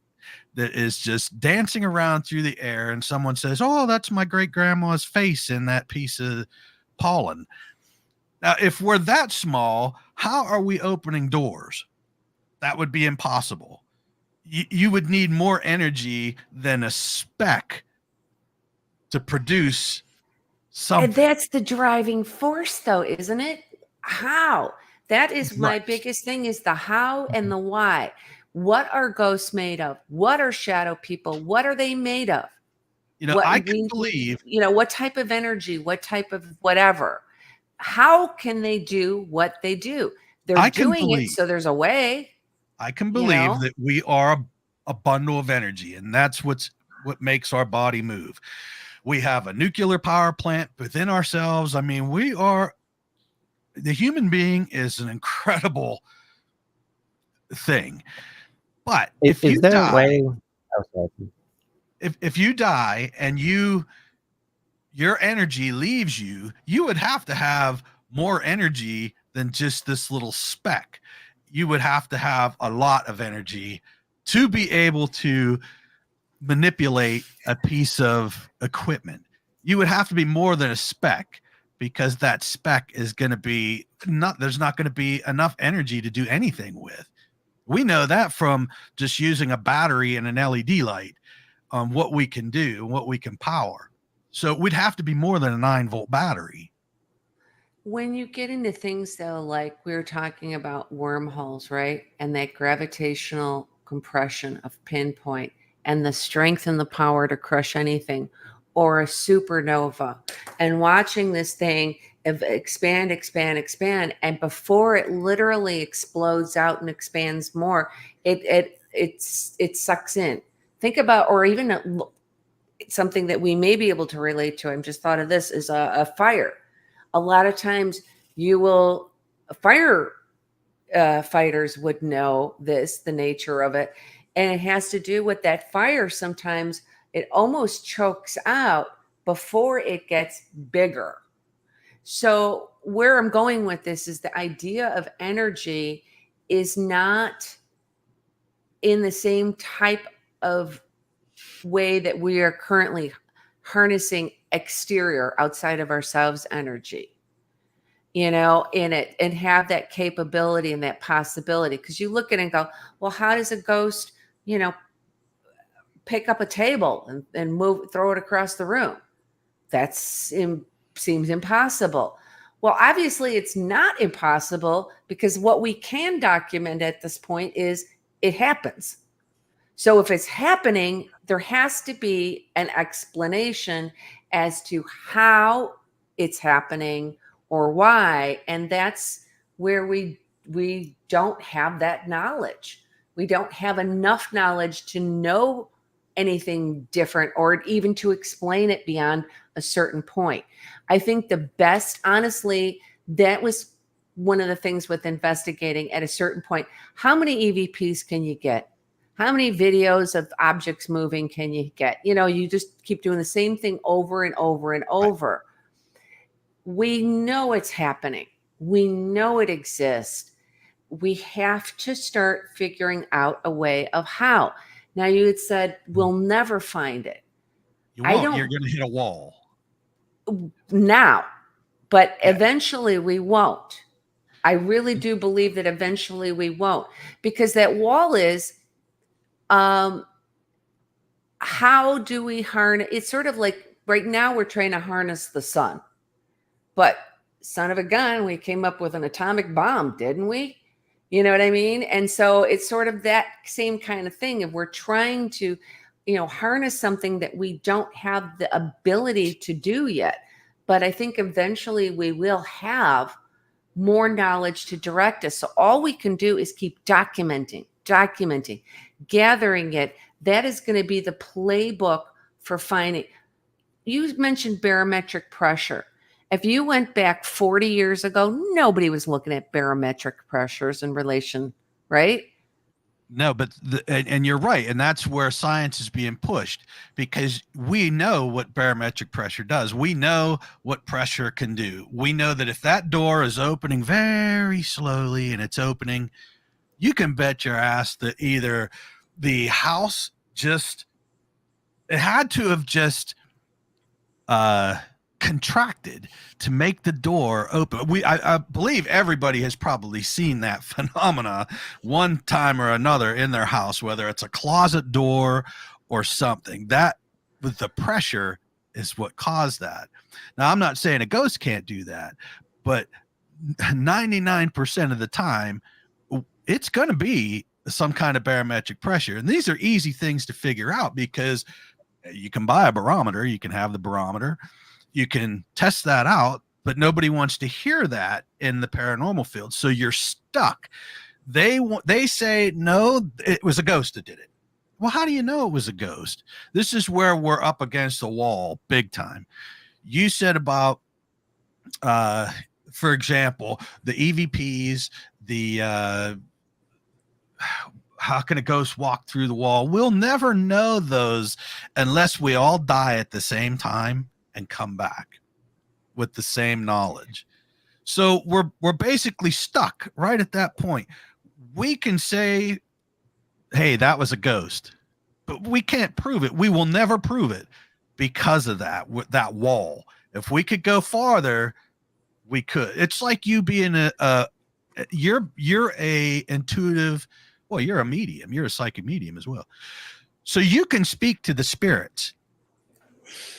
that is just dancing around through the air, and someone says, oh, that's my great grandma's face in that piece of pollen. Now, if we're that small, how are we opening doors? That would be impossible. You would need more energy than a speck to produce And something. that's the driving force, though, isn't it? How? That is my Right. biggest thing, is the how and the why. What are ghosts made of? What are shadow people? What are they made of? You know, What I can we, believe, what type of energy, what type of whatever. How can they do what they do? They're I can doing it, believe, so there's a way, I can you believe know. that we are a bundle of energy, and that's what makes our body move. We have a nuclear power plant within ourselves. I mean, the human being is an incredible thing. But if Is you there a die, way? Oh, sorry. if you die and your energy leaves you, you would have to have more energy than just this little speck. You would have to have a lot of energy to be able to manipulate a piece of equipment. You would have to be more than a speck, because that speck is going to be there's not going to be enough energy to do anything with. We know that from just using a battery and an LED light, what we can do, what we can power. So we'd have to be more than a 9-volt battery. When you get into things, though, like we were talking about wormholes, right? And that gravitational compression of pinpoint and the strength and the power to crush anything, or a supernova, and watching this thing expand, expand, expand. And before it literally explodes out and expands more, it sucks in. Think about, or even something that we may be able to relate to. I'm just thought of this, is a fire. A lot of times you will, fire fighters would know this, the nature of it. And it has to do with that fire. Sometimes it almost chokes out before it gets bigger. So where I'm going with this is the idea of energy is not in the same type of way that we are currently harnessing exterior, outside of ourselves, energy, in it, and have that capability and that possibility. Because you look at it and go, well, how does a ghost, pick up a table and throw it across the room? Seems impossible. Well, obviously it's not impossible, because what we can document at this point is it happens. So if it's happening, there has to be an explanation as to how it's happening or why. And that's where we don't have that knowledge. We don't have enough knowledge to know anything different, or even to explain it beyond a certain point. I think the best, honestly, that was one of the things with investigating at a certain point. How many EVPs can you get? How many videos of objects moving can you get? You just keep doing the same thing over and over and over. We know it's happening. We know it exists. We have to start figuring out a way of how. Now, you had said we'll never find it. You I won't. You're don't going to hit a wall. now, but Yeah. eventually we won't. I really do believe that eventually we won't, because that wall is, how do we harness? It's sort of like right now we're trying to harness the sun, but son of a gun, we came up with an atomic bomb, didn't we? You know what I mean? And so it's sort of that same kind of thing. If we're trying to, harness something that we don't have the ability to do yet. But I think eventually we will have more knowledge to direct us. So all we can do is keep documenting, gathering it. That is going to be the playbook for finding. You mentioned barometric pressure. If you went back 40 years ago, nobody was looking at barometric pressures in relation, right? No, but and you're right, and that's where science is being pushed, because we know what barometric pressure does. We know what pressure can do. We know that if that door is opening very slowly and it's opening, you can bet your ass that either the house it had to have just contracted to make the door open. I believe everybody has probably seen that phenomena one time or another in their house, whether it's a closet door or something. That with the pressure is what caused that. Now, I'm not saying a ghost can't do that, but 99% of the time, it's going to be some kind of barometric pressure. And these are easy things to figure out because you can buy a barometer, you can have the barometer, you can test that out, but nobody wants to hear that in the paranormal field. So you're stuck. They say, no, it was a ghost that did it. Well, how do you know it was a ghost? This is where we're up against the wall big time. You said about, for example, the EVPs, how can a ghost walk through the wall? We'll never know those unless we all die at the same time and come back with the same knowledge. So we're basically stuck right at that point. We can say, hey, that was a ghost, but we can't prove it. We will never prove it because of that wall. If we could go farther, we could. It's like you being you're a intuitive, well, you're a medium, you're a psychic medium as well. So you can speak to the spirits.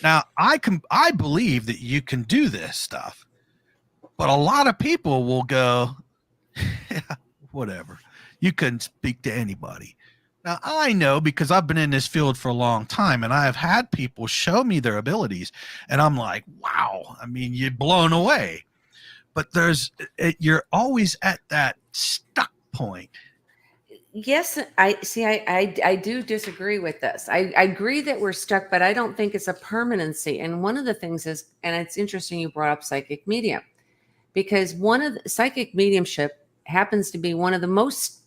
Now, I believe that you can do this stuff, but a lot of people will go, yeah, whatever. You couldn't speak to anybody. Now, I know because I've been in this field for a long time, and I've had people show me their abilities, and I'm like, wow, I mean, you're blown away. But you're always at that stuck point. Yes, I do disagree with this. I agree that we're stuck, but I don't think it's a permanency. And one of the things is, and it's interesting you brought up psychic medium, because psychic mediumship happens to be one of the most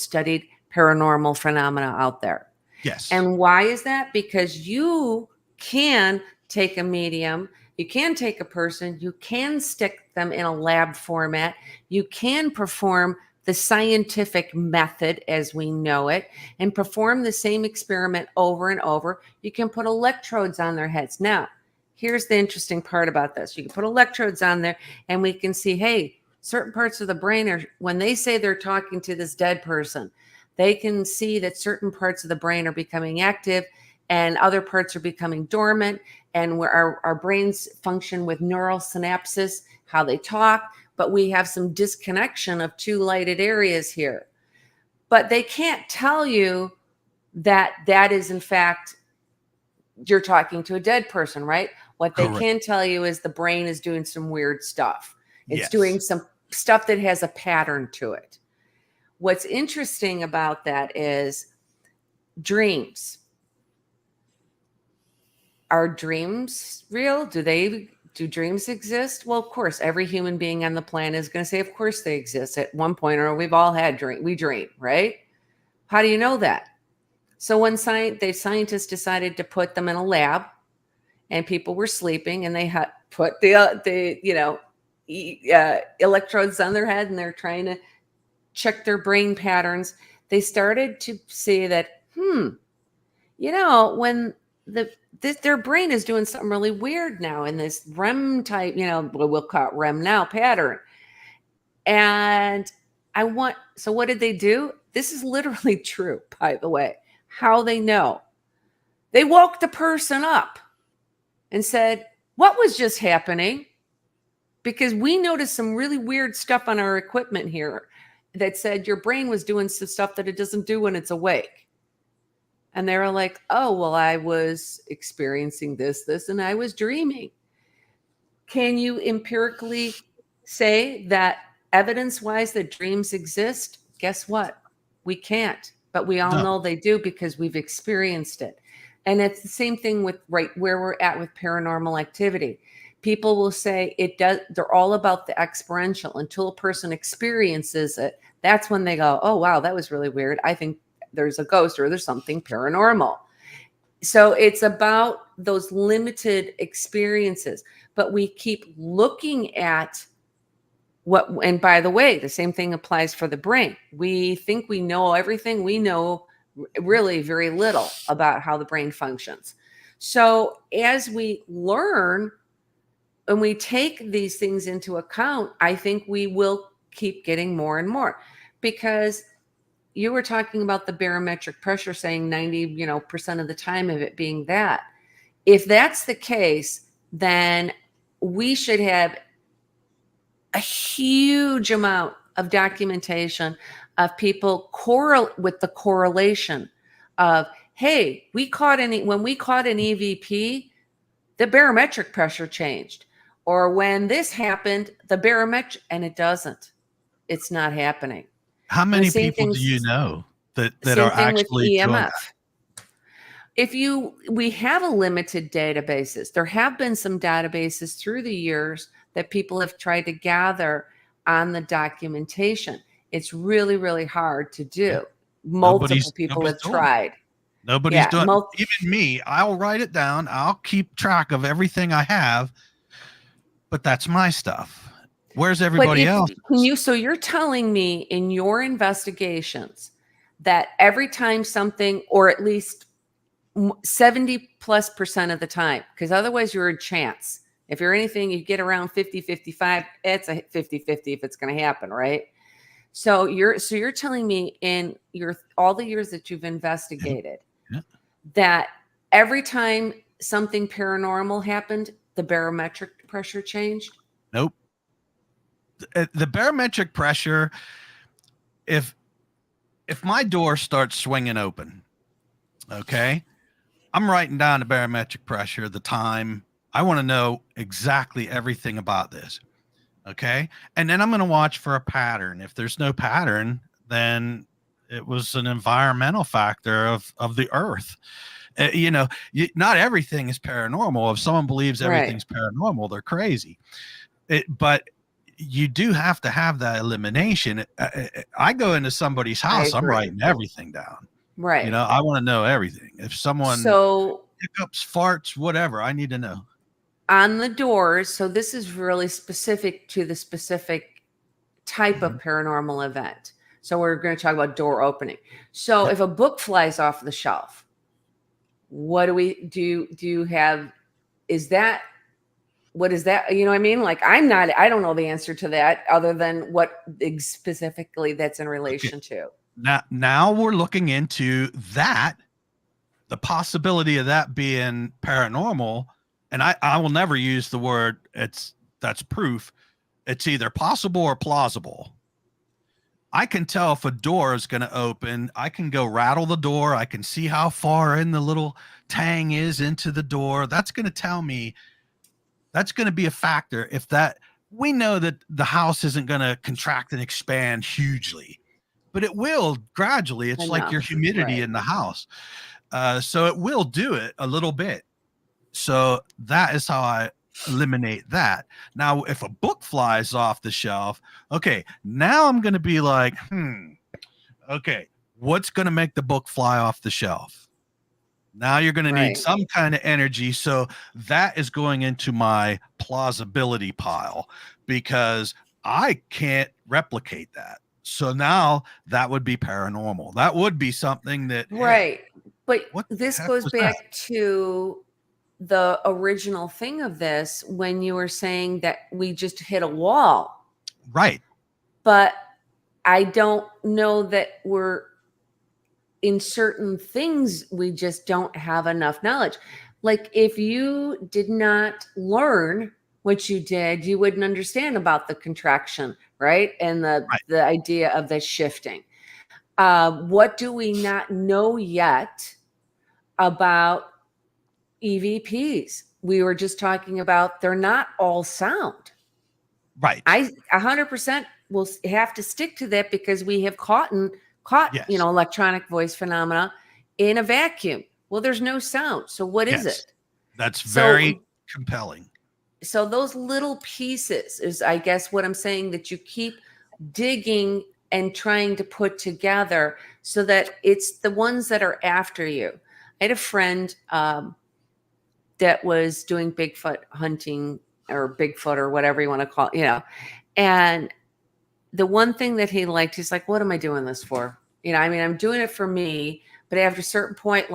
studied paranormal phenomena out there. Yes. And why is that? Because you can take a medium, you can take a person, you can stick them in a lab format, you can perform the scientific method as we know it and perform the same experiment over and over. You can put electrodes on their heads. Now, here's the interesting part about this. You can put electrodes on there and we can see, hey, certain parts of the brain are, when they say they're talking to this dead person, they can see that certain parts of the brain are becoming active and other parts are becoming dormant, and where our brains function with neural synapses, how they talk, but we have some disconnection of two lighted areas here. But they can't tell you that is in fact, you're talking to a dead person, right? What they can tell you is the brain is doing some weird stuff. It's doing some stuff that has a pattern to it. What's interesting about that is dreams. Are dreams real? Do dreams exist? Well, of course, every human being on the planet is going to say, of course they exist at one point, or we've all had we dream, right? How do you know that? So when scientists decided to put them in a lab and people were sleeping and they had put the electrodes on their head and they're trying to check their brain patterns, they started to see that, when their brain is doing something really weird now in this REM type, we'll call it REM now pattern. And so what did they do? This is literally true, by the way. How they know? They woke the person up and said, what was just happening? Because we noticed some really weird stuff on our equipment here that said your brain was doing some stuff that it doesn't do when it's awake. And they were like, oh, well, I was experiencing this, and I was dreaming. Can you empirically say that evidence-wise that dreams exist? Guess what? We can't, but we all know they do because we've experienced it. And it's the same thing with right where we're at with paranormal activity. People will say they're all about the experiential. Until a person experiences it, that's when they go, oh, wow, that was really weird. I think there's a ghost or there's something paranormal. So it's about those limited experiences, but we keep looking at and by the way, the same thing applies for the brain. We think we know everything. We know really very little about how the brain functions. So as we learn and we take these things into account, I think we will keep getting more and more, because you were talking about the barometric pressure, saying 90% of the time of it being that. If that's the case, then we should have a huge amount of documentation of people with the correlation of, hey, when we caught an EVP, the barometric pressure changed. Or when this happened, the barometric, and it doesn't. It's not happening. How many people do you know that are actually with doing EMF? We have a limited databases. There have been some databases through the years that people have tried to gather on the documentation. It's really, really hard to do. Multiple people have tried. Nobody's doing it. Even me, I'll write it down. I'll keep track of everything I have, but that's my stuff. Where's everybody else? So you're telling me in your investigations that every time something, or at least 70+% of the time, because otherwise you're a chance. If you're anything, you get around 50-55, it's a 50-50 if it's going to happen, right? So you're telling me in all the years that you've investigated that every time something paranormal happened, the barometric pressure changed? Nope. The barometric pressure, if my door starts swinging open, okay, I'm writing down the barometric pressure, the time. I want to know exactly everything about this. Okay. And then I'm going to watch for a pattern. If there's no pattern, then it was an environmental factor of the earth. Not everything is paranormal. If someone believes everything's paranormal, they're crazy. But you do have to have that elimination. I go into somebody's house, I'm writing everything down. Right. I want to know everything. If someone hiccups, farts, whatever, I need to know. On the doors, so this is really specific to the specific type of paranormal event. So we're going to talk about door opening. So if a book flies off the shelf, what do we do? Do you have, what is that? You know what I mean? Like, I don't know the answer to that other than what specifically that's in relation to. Now we're looking into that, the possibility of that being paranormal. And I will never use the word that's proof. It's either possible or plausible. I can tell if a door is going to open. I can go rattle the door. I can see how far in the little tang is into the door. That's going to tell me, that's going to be a factor. We know that the house isn't going to contract and expand hugely, but it will gradually. It's like your humidity in the house. So it will do it a little bit. So that is how I eliminate that. Now, if a book flies off the shelf, okay, now I'm going to be like, okay, what's going to make the book fly off the shelf? Now you're going to need some kind of energy. So that is going into my plausibility pile because I can't replicate that. So now that would be paranormal. That would be something that, hey, but this goes back to the original thing of this when you were saying that we just hit a wall. Right. But I don't know that we're in certain things, we just don't have enough knowledge. Like if you did not learn what you did, you wouldn't understand about the contraction, right? And the idea of the shifting. What do we not know yet about EVPs? We were just talking about they're not all sound. Right. I 100% will have to stick to that because we have caught electronic voice phenomena in a vacuum. Well, there's no sound. So what is it? That's very compelling. So those little pieces is, I guess, what I'm saying, that you keep digging and trying to put together so that it's the ones that are after you. I had a friend that was doing Bigfoot hunting or Bigfoot or whatever you want to call it, and the one thing that he liked, he's like, what am I doing this for? I'm doing it for me, but after a certain point,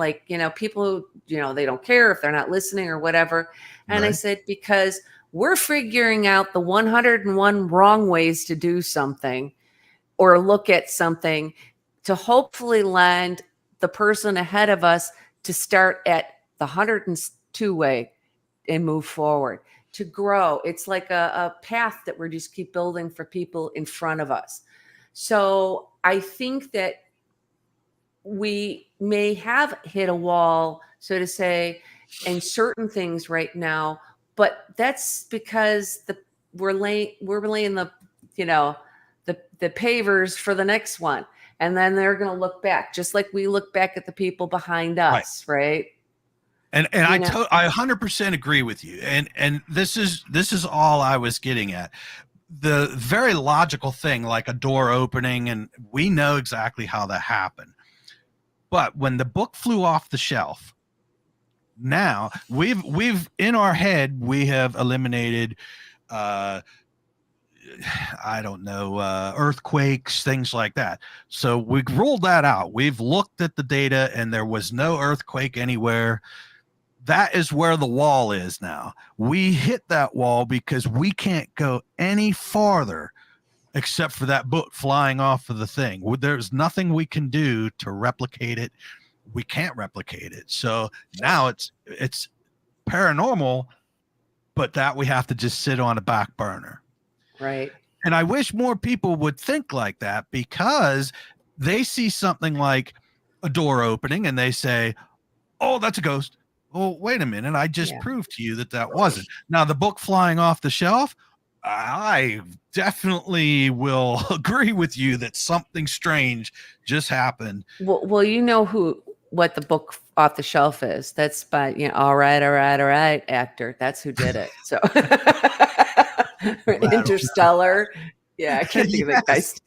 people, they don't care if they're not listening or whatever. And I said, because we're figuring out the 101 wrong ways to do something or look at something to hopefully land the person ahead of us to start at the 102 two-way and move forward, to grow. It's like a path that we're just keep building for people in front of us. So I think that we may have hit a wall, so to say, in certain things right now, but that's because we're laying the, you know, the pavers for the next one. And then they're going to look back, just like we look back at the people behind us, right? And I 100% agree with you. And this is all I was getting at. The very logical thing, like a door opening, and we know exactly how that happened. But when the book flew off the shelf, now we've in our head, we have eliminated I don't know, earthquakes, things like that. So we ruled that out. We've looked at the data and there was no earthquake anywhere. That is where the wall is now. We hit that wall because we can't go any farther except for that book flying off of the thing. There's nothing we can do to replicate it. We can't replicate it. So now it's paranormal, but that we have to just sit on a back burner. Right. And I wish more people would think like that, because they see something like a door opening and they say, oh, that's a ghost. Well, wait a minute. I just proved to you that wasn't. Now, the book flying off the shelf, I definitely will agree with you that something strange just happened. Well, you know what the book off the shelf is. That's by, all right, actor. That's who did it. So Interstellar. Yeah, I can't think of that guy's.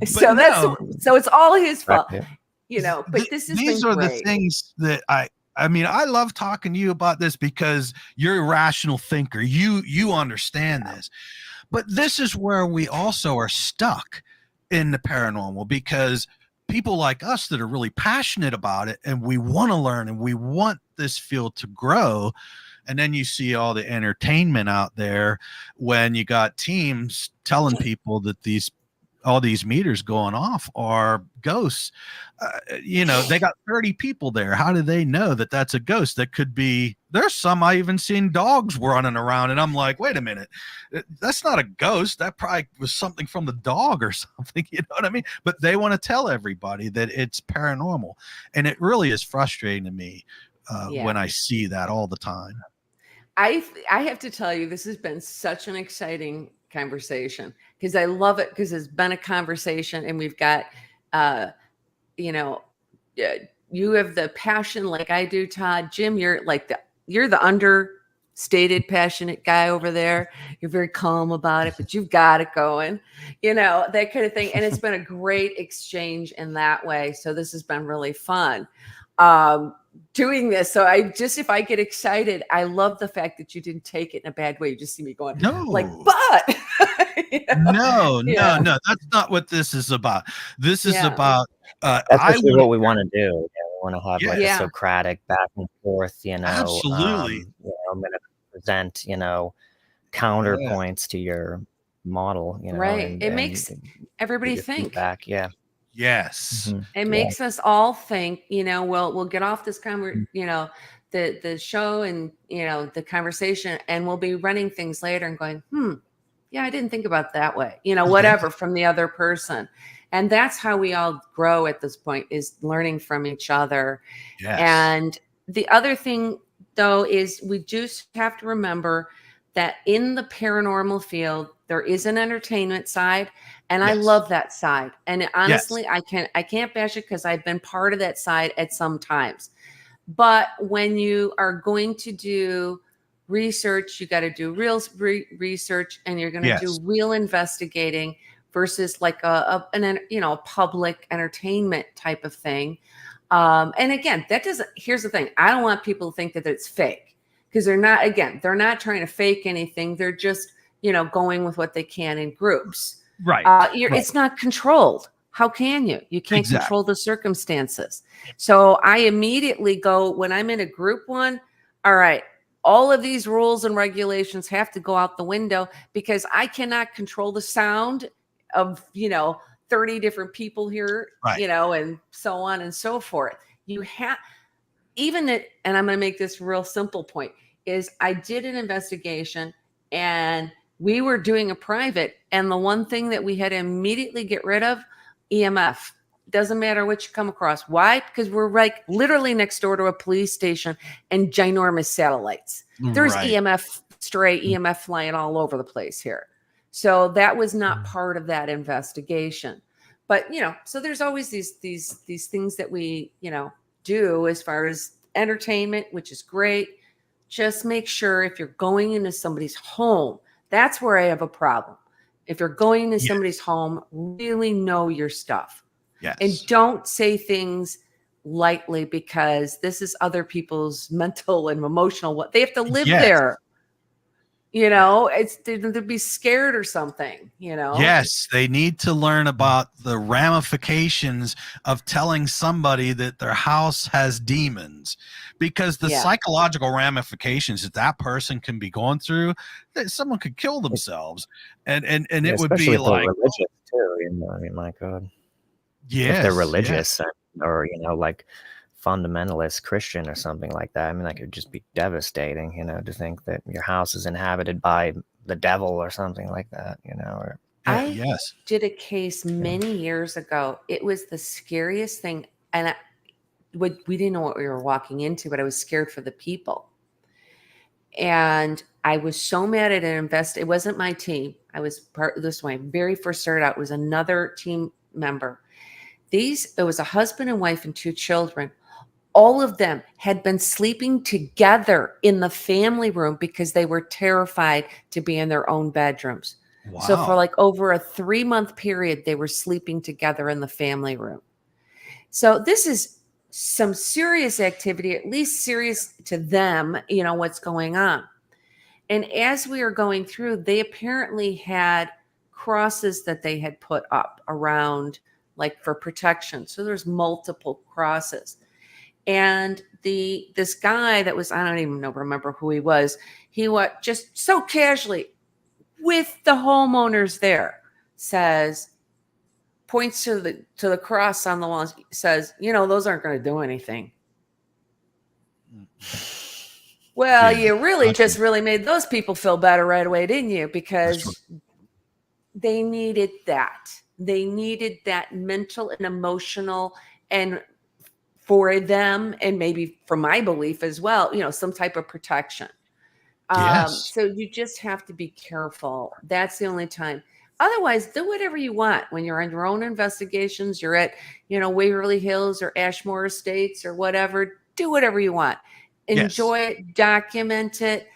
So it's all his fault. But these are great. The things that I mean, I love talking to you about this because you're a rational thinker. You understand this. But this is where we also are stuck in the paranormal, because people like us that are really passionate about it and we want to learn and we want this field to grow. And then you see all the entertainment out there when you got teams telling people that all these meters going off are ghosts. They got 30 people there. How do they know that that's a ghost? That could be, there's some I even seen dogs running around and I'm like, wait a minute, that's not a ghost. That probably was something from the dog or something. You know what I mean? But they want to tell everybody that it's paranormal. And it really is frustrating to me when I see that all the time. I have to tell you, this has been such an exciting conversation, because I love it, because it's been a conversation and we've got, you have the passion like I do, Todd. Jim, you're the understated passionate guy over there. You're very calm about it, but you've got it going, that kind of thing. And it's been a great exchange in that way. So this has been really fun. Doing this. So if I get excited, I love the fact that you didn't take it in a bad way. You just see me going, no, but no, that's not what this is about. This is about, that's actually what we want to do. We want to have a Socratic back and forth, absolutely. I'm going to present, counterpoints to your model, right. It makes everybody think. Feedback. Yeah. Yes. Mm-hmm. It makes us all think, we'll get off this the show and, the conversation, and we'll be running things later and going, I didn't think about it that way, whatever from the other person. And that's how we all grow at this point, is learning from each other. Yes. And the other thing, though, is we just have to remember that in the paranormal field, there is an entertainment side, and I love that side. And honestly, I can't bash it, because I've been part of that side at some times. But when you are going to do research, you got to do real research, and you're going to do real investigating versus like a public entertainment type of thing. And again, here's the thing. I don't want people to think that it's fake, because they're not trying to fake anything. They're just, going with what they can in groups. Right. It's not controlled. How can you? You can't control the circumstances. So I immediately go, when I'm in a group one, all right, all of these rules and regulations have to go out the window, because I cannot control the sound of, 30 different people here, and so on and so forth. even it, and I'm going to make this real simple point, is I did an investigation and we were doing a private, and the one thing that we had to immediately get rid of, EMF. Doesn't matter what you come across. Why? Because we're like literally next door to a police station and ginormous satellites. There's Right. stray EMF flying all over the place here. So that was not part of that investigation. But so there's always these things that we, do as far as entertainment, which is great. Just make sure if you're going into somebody's home, that's where I have a problem. If you're going into somebody's home, really know your stuff. Yes. And don't say things lightly, because this is other people's mental and emotional, what they have to live there. It's to be scared or something, Yes, they need to learn about the ramifications of telling somebody that their house has demons, because the psychological ramifications that person can be going through, that someone could kill themselves, and it would be like religious too. I mean, my God, if they're religious or like fundamentalist Christian or something like that, I mean, that could just be devastating, to think that your house is inhabited by the devil or something like that, or I did a case many years ago. It was the scariest thing. And we didn't know what we were walking into, but I was scared for the people. And I was so mad at an it wasn't my team. I was part of this when I very first started out. It was another team member. It was a husband and wife and 2 children. All of them had been sleeping together in the family room because they were terrified to be in their own bedrooms. Wow. So for like over a 3-month period, they were sleeping together in the family room. So this is some serious activity, at least serious to them, what's going on. And as we were going through, they apparently had crosses that they had put up around, like for protection. So there's multiple crosses. And this guy that was, I don't even remember who he was just so casually with the homeowners there points to the cross on the wall, says, those aren't going to do anything. Well, you really just really made those people feel better right away, didn't you? Because they needed that. They needed that mental and emotional, and for them, and maybe for my belief as well, some type of protection. So you just have to be careful. That's the only time. Otherwise, do whatever you want. When you're on your own investigations, you're at, Waverly Hills or Ashmore Estates or whatever, do whatever you want. Enjoy it, document it,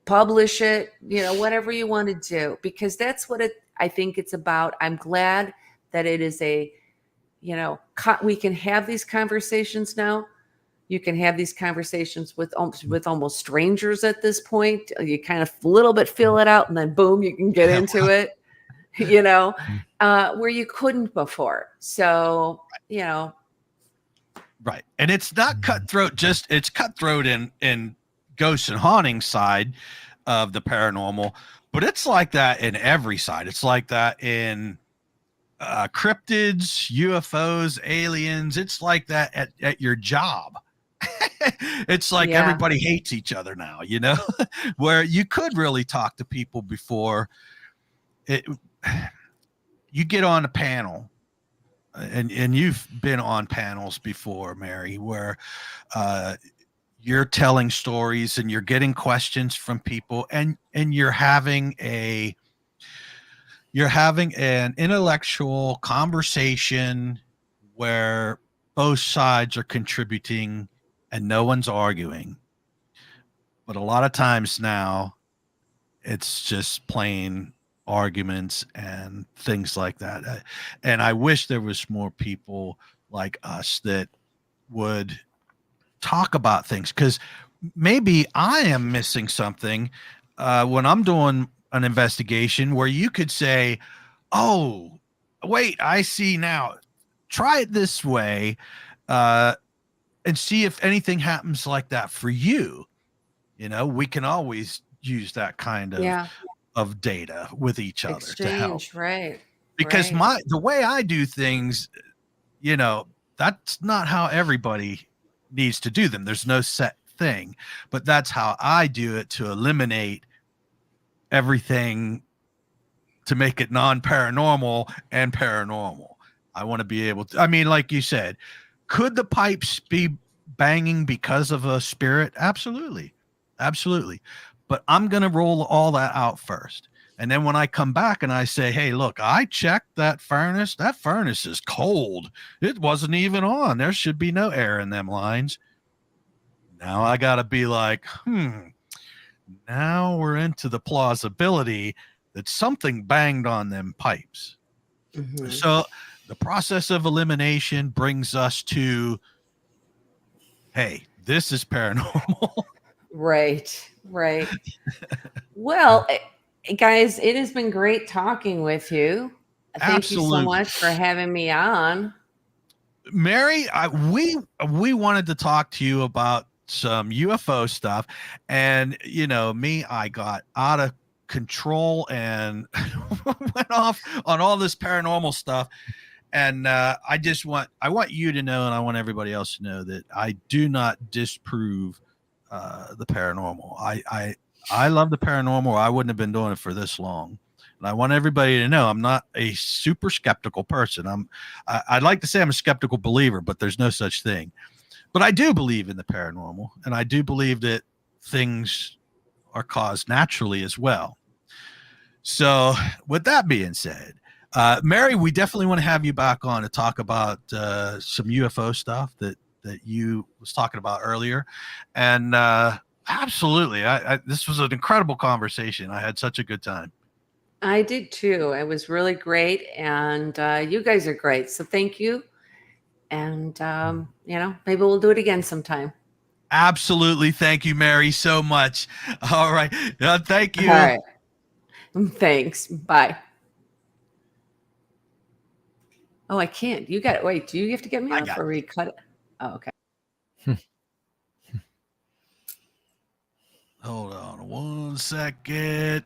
publish it, whatever you want to do, because that's what I think it's about. I'm glad that it is we can have these conversations now. You can have these conversations with almost strangers at this point. You kind of a little bit feel it out, and then boom, you can get into it, where you couldn't before. So, Right. And it's not cutthroat, it's cutthroat in ghosts and haunting side of the paranormal, but it's like that in every side. It's like that in cryptids, UFOs, aliens. It's like that at your job. It's like everybody hates each other now, where you could really talk to people before you get on a panel. And you've been on panels before, Mary, where you're telling stories and you're getting questions from people, and you're having an intellectual conversation where both sides are contributing and no one's arguing. But a lot of times now, it's just plain arguments and things like that. And I wish there was more people like us that would talk about things, because maybe I am missing something when I'm doing an investigation, where you could say, oh, wait, I see now. Try it this way and see if anything happens like that for you. We can always use that kind of data with each other to help. Right. Because the way I do things, that's not how everybody needs to do them. There's no set thing, but that's how I do it to eliminate everything to make it non-paranormal and paranormal. I want to be able to, I mean, like you said, could the pipes be banging because of a spirit? Absolutely. Absolutely. But I'm going to roll all that out first. And then when I come back and I say, hey, look, I checked that furnace. That furnace is cold. It wasn't even on. There should be no air in them lines. Now I got to be like, now we're into the plausibility that something banged on them pipes. Mm-hmm. So the process of elimination brings us to, hey, this is paranormal. Right. Well, guys, it has been great talking with you. Thank you so much for having me on. Mary, we wanted to talk to you about some UFO stuff, and me, I got out of control and went off on all this paranormal stuff. And I want you to know, and I want everybody else to know, that I do not disprove the paranormal. I love the paranormal. I wouldn't have been doing it for this long. And I want everybody to know I'm not a super skeptical person. I'd like to say I'm a skeptical believer, but there's no such thing. But I do believe in the paranormal, and I do believe that things are caused naturally as well. So with that being said, Mary, we definitely want to have you back on to talk about some UFO stuff that you was talking about earlier. And absolutely, this was an incredible conversation. I had such a good time. I did too. It was really great, and you guys are great. So thank you. And maybe we'll do it again sometime. Absolutely. Thank you, Mary, so much. All right. Thank you. All right. Thanks. Bye. Oh, I can't. You got it. Wait, do you have to get me off or recut it? Oh, okay. Hold on 1 second.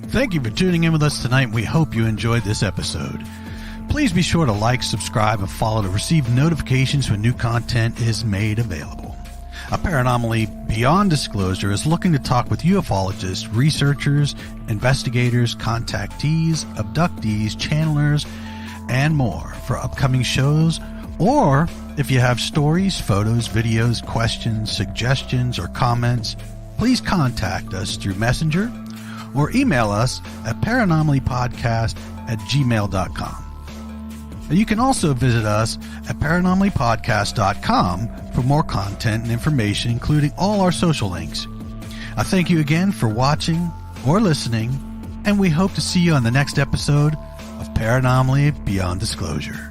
Thank you for tuning in with us tonight. We hope you enjoyed this episode. Please be sure to like, subscribe, and follow to receive notifications when new content is made available. A Paranormally Beyond Disclosure is looking to talk with ufologists, researchers, investigators, contactees, abductees, channelers, and more for upcoming shows. Or if you have stories, photos, videos, questions, suggestions, or comments, please contact us through Messenger or email us at paranormallypodcast@gmail.com. And you can also visit us at paranormallypodcast.com for more content and information, including all our social links. I thank you again for watching or listening, and we hope to see you on the next episode of Paranormally Beyond Disclosure.